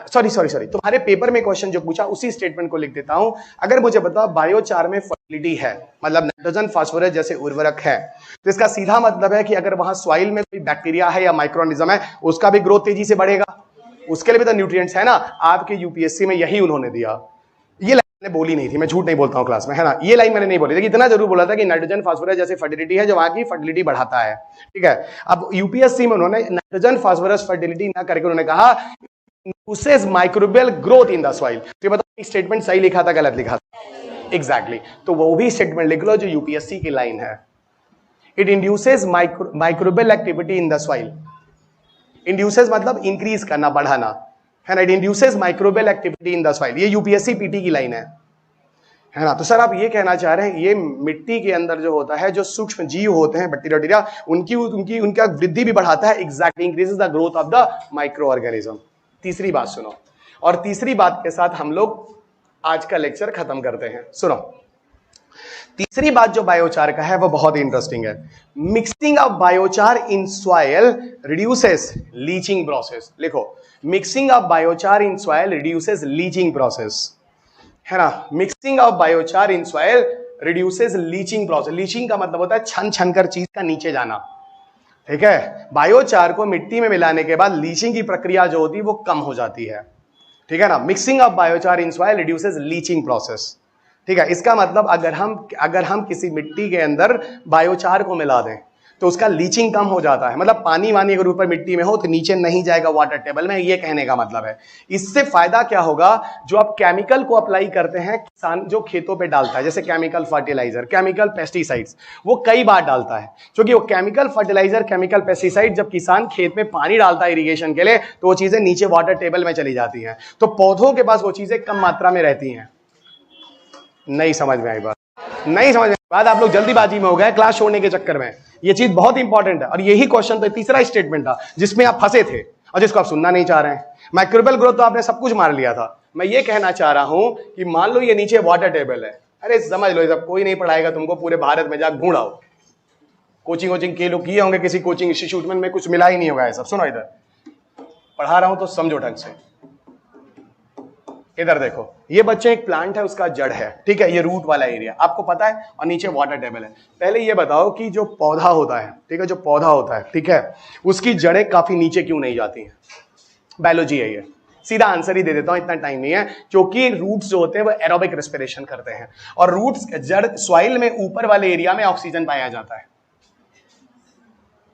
सॉरी तुम्हारे पेपर में क्वेश्चन जो पूछा उसी स्टेटमेंट को लिख देता हूं। अगर मुझे बताओ बायोचार में फर्टिलिटी है, मतलब नाइट्रोजन फास्फोरस जैसे उर्वरक है, तो इसका सीधा मतलब है कि अगर वहां सॉइल में कोई बैक्टीरिया है या माइक्रोऑर्गेनिज्म है, उसका भी ग्रोथ तेजी से बढ़ेगा। उसके लिए भी तो न्यूट्रिएंट्स है ना। आपके यूपीएससी में यही उन्होंने दिया। ये लाइन मैंने बोली नहीं थी, मैं झूठ नहीं बोलता हूं क्लास में, है ना। ये लाइन मैंने नहीं बोली थी, इतना जरूर बोला था कि नाइट्रोजन फास्फोरस जैसे फर्टिलिटी है जो वहां की फर्टिलिटी बढ़ाता है। ठीक है, अब यूपीएससी में उन्होंने नाइट्रोजन फास्फोरस फर्टिलिटी ना करके उन्होंने कहा induces microbial growth in the soil। तो बताओ स्टेटमेंट सही लिखा था गलत लिखा था? एग्जैक्टली तो वो भी स्टेटमेंट लिख लो जो यूपीएससी की लाइन है। It induces microbial activity in the soil. Induces मतलब इंक्रीज करना, बढ़ाना, है ना। It induces microbial activity in the soil, ये यूपीएससी पीटी की लाइन है ना। तो सर आप ये कहना चाह रहे हैं ये मिट्टी के अंदर जो होता है, जो सूक्ष्म जीव होते हैं, बैक्टीरिया, उनका वृद्धि भी बढ़ाता है। Exactly, increases the growth of the micro organism. तीसरी बात सुनो, और तीसरी बात के साथ हम लोग आज का लेक्चर खत्म करते हैं। सुनो, तीसरी बात जो बायोचार का है वो बहुत इंटरेस्टिंग है। Mixing of biochar in soil reduces leaching process. लिखो, mixing of biochar in soil reduces leaching process, है ना। Mixing of biochar in soil reduces leaching process. Leaching का मतलब होता है छन छन कर चीज का नीचे जाना। ठीक है, बायोचार को मिट्टी में मिलाने के बाद लीचिंग की प्रक्रिया जो होती है वो कम हो जाती है। ठीक है ना, mixing of biochar in soil reduces leaching process. ठीक है, इसका मतलब अगर हम किसी मिट्टी के अंदर बायोचार को मिला दें तो उसका लीचिंग कम हो जाता है। मतलब पानी वानी अगर ऊपर मिट्टी में हो तो नीचे नहीं जाएगा वाटर टेबल में, ये कहने का मतलब है। इससे फायदा क्या होगा, जो आप केमिकल को अप्लाई करते हैं, किसान जो खेतों पे डालता है, जैसे केमिकल फर्टिलाइजर, केमिकल पेस्टिसाइड्स, वो कई बार डालता है, क्योंकि वो केमिकल फर्टिलाइजर, केमिकल पेस्टिसाइड जब किसान खेत में पानी डालता है इरिगेशन के लिए, तो वो चीजें नीचे वाटर टेबल में चली जाती हैं। तो पौधों के पास वो चीजें कम मात्रा में रहती हैं। नहीं समझ में आई बात? नहीं समझ में बात? आप लोग जल्दीबाजी में हो गए क्लास छोड़ने के चक्कर में। ये चीज बहुत इंपॉर्टेंट है, और यही क्वेश्चन तो तीसरा स्टेटमेंट था जिसमें आप फंसे थे और जिसको आप सुनना नहीं चाह रहे हैं। माइक्रोबियल ग्रोथ तो आपने सब कुछ मार लिया था। मैं ये कहना चाह रहा हूं कि मान लो ये नीचे वाटर टेबल है, अरे समझ लो, सब कोई नहीं पढ़ाएगा तुमको, पूरे भारत में जाकर ढूंढाओ। कोचिंग के लोग किए होंगे किसी कोचिंग इंस्टीट्यूट में कुछ मिला ही नहीं होगा। सब सुनो, इधर पढ़ा रहा हूं तो समझो ढंग से। इधर देखो, ये बच्चे एक प्लांट है, उसका जड़ है, ठीक है, ये रूट वाला एरिया आपको पता है, और नीचे वाटर टेबल है। पहले ये बताओ कि जो पौधा होता है, ठीक है, जो पौधा होता है, ठीक है, उसकी जड़ें काफी नीचे क्यों नहीं जाती हैं? बायोलॉजी है ये, सीधा आंसर ही दे देता हूं, इतना टाइम नहीं है। क्योंकि रूट्स जो होते हैं वो एरोबिक रेस्पिरेशन करते हैं, और रूट्स जड़ सॉइल में ऊपर वाले एरिया में ऑक्सीजन पाया जाता है।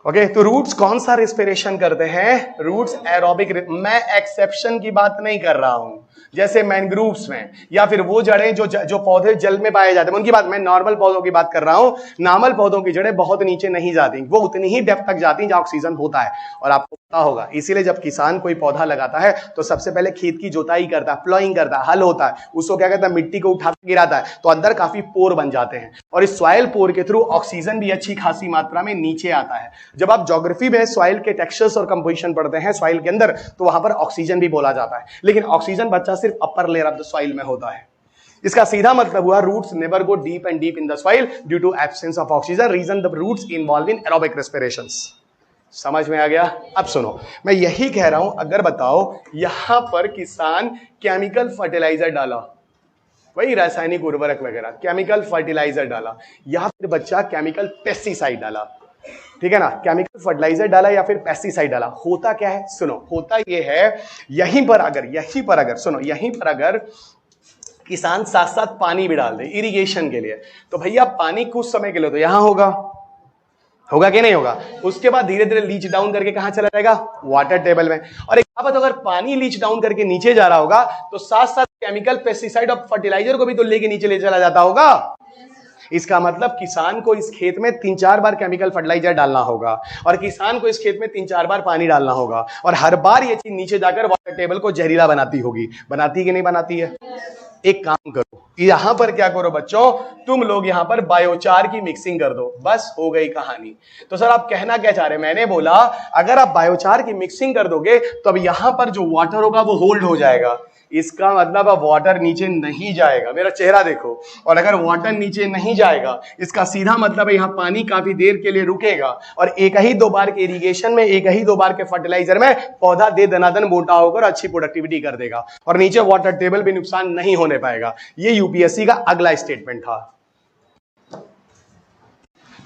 ओके, तो रूट्स कौन सा रेस्पिरेशन करते हैं? Roots aerobic. मैं एक्सेप्शन की बात नहीं कर रहा हूं, जैसे मैनग्रूव्स में, या फिर वो जड़ें जो पौधे जल में पाए जाते हैं उनकी बात, मैं नॉर्मल पौधों की बात कर रहा हूं। नॉर्मल पौधों की जड़ें बहुत नीचे नहीं जाती, वो उतनी ही डेप्थ तक जाती हैं जहां ऑक्सीजन होता है, और आपको पता होगा। इसीलिए जब किसान कोई पौधा लगाता है तो सबसे पहले खेत की जोताई करता है, प्लॉइंग करता है, हल होता है, उसको क्या कहता है, मिट्टी को उठा के गिराता है, तो अंदर काफी पोर बन जाते हैं, और इस सॉइल पोर के थ्रू ऑक्सीजन भी अच्छी खासी मात्रा में नीचे आता है। जब आप ज्योग्राफी में सॉइल के टेक्सचर्स और कंपोजिशन पढ़ते हैं सॉइल के अंदर, तो वहां पर ऑक्सीजन भी बोला जाता है, लेकिन ऑक्सीजन बच्चा सिर्फ upper layer of the soil में होता है। इसका सीधा मतलब हुआ roots never go deep and deep in the soil due to absence of oxygen, reason the roots involve in aerobic respirations. समझ में आ गया? अब सुनो, मैं यही कह रहा हूं, अगर बताओ यहां पर किसान केमिकल फर्टिलाइजर डाला, वही रासायनिक उर्वरक वगैरह, केमिकल फर्टिलाइजर डाला, या फिर बच्चा केमिकल पेस्टिसाइड डाला, ठीक है ना, केमिकल फर्टिलाइजर डाला या फिर पेस्टिसाइड डाला, होता क्या है? सुनो, होता ये है, यहीं पर अगर सुनो, यहीं पर अगर किसान साथ साथ पानी भी डाल दे इरिगेशन के लिए, तो भैया पानी कुछ समय के लिए तो यहां होगा कि नहीं होगा, उसके बाद धीरे धीरे लीच डाउन करके कहां चला जाएगा? वाटर टेबल में। और एक बात, अगर पानी लीच डाउन करके नीचे जा रहा होगा तो साथ साथ केमिकल पेस्टिसाइड और फर्टिलाइजर को भी तो लेके नीचे ले चला जाता होगा। इसका मतलब किसान को इस खेत में 3-4 बार केमिकल फर्टिलाइजर डालना होगा और किसान को इस खेत में 3-4 बार पानी डालना होगा और हर बार ये चीज नीचे जाकर वाटर टेबल को जहरीला बनाती होगी। बनाती कि नहीं बनाती है? एक काम करो, यहां पर क्या करो बच्चों, तुम लोग यहां पर बायोचार की मिक्सिंग कर दो, बस हो गई कहानी। तो सर आप कहना क्या चाह रहे हैं? मैंने बोला अगर आप बायोचार की मिक्सिंग कर दोगे तो अब यहां पर जो वाटर होगा वो होल्ड हो जाएगा। इसका मतलब अब वाटर नीचे नहीं जाएगा, मेरा चेहरा देखो, और अगर वाटर नीचे नहीं जाएगा इसका सीधा मतलब है यहां पानी काफी देर के लिए रुकेगा और एक ही 2 बार के इरिगेशन में, एक ही 2 बार के फर्टिलाइजर में पौधा दे दनादन मोटा होकर अच्छी प्रोडक्टिविटी कर देगा और नीचे वाटर टेबल भी नुकसान नहीं होने पाएगा। ये यूपीएससी का अगला स्टेटमेंट था।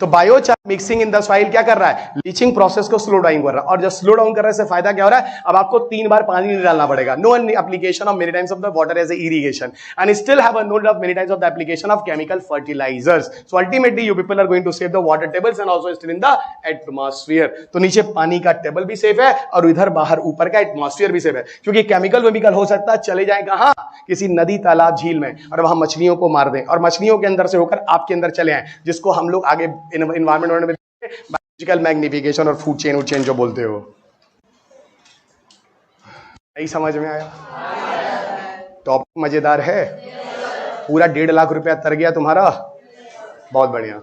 तो biochar mixing in the soil क्या कर रहा है? लीचिंग प्रोसेस को स्लो डाउन कर रहा है और जब स्लो डाउन कर रहा है इससे फायदा क्या हो रहा है? अब आपको 3 बार पानी नहीं डालना पड़ेगा। No application of many times of the water as a irrigation and still have a no of many times of the application of chemical fertilizers. So ultimately you people are going to save the water tables and also still in the atmosphere. तो नीचे पानी का table भी safe है और इधर बाहर ऊपर का एटमॉस्फेयर भी सेफ है, क्योंकि केमिकल वेमिकल हो सकता है चले जाए कहां? किसी नदी, तालाब, झील में और वहां मछलियों को मार दें और मछलियों के अंदर से होकर आपके अंदर चले आए, जिसको हम लोग आगे इन्वायरमेंट में बायोलॉजिकल मैग्निफिकेशन और फूड चेन जो बोलते हो। नहीं समझ में आया? टॉपिक मजेदार है, पूरा 1.5 लाख रुपया तर गया तुम्हारा, बहुत बढ़िया।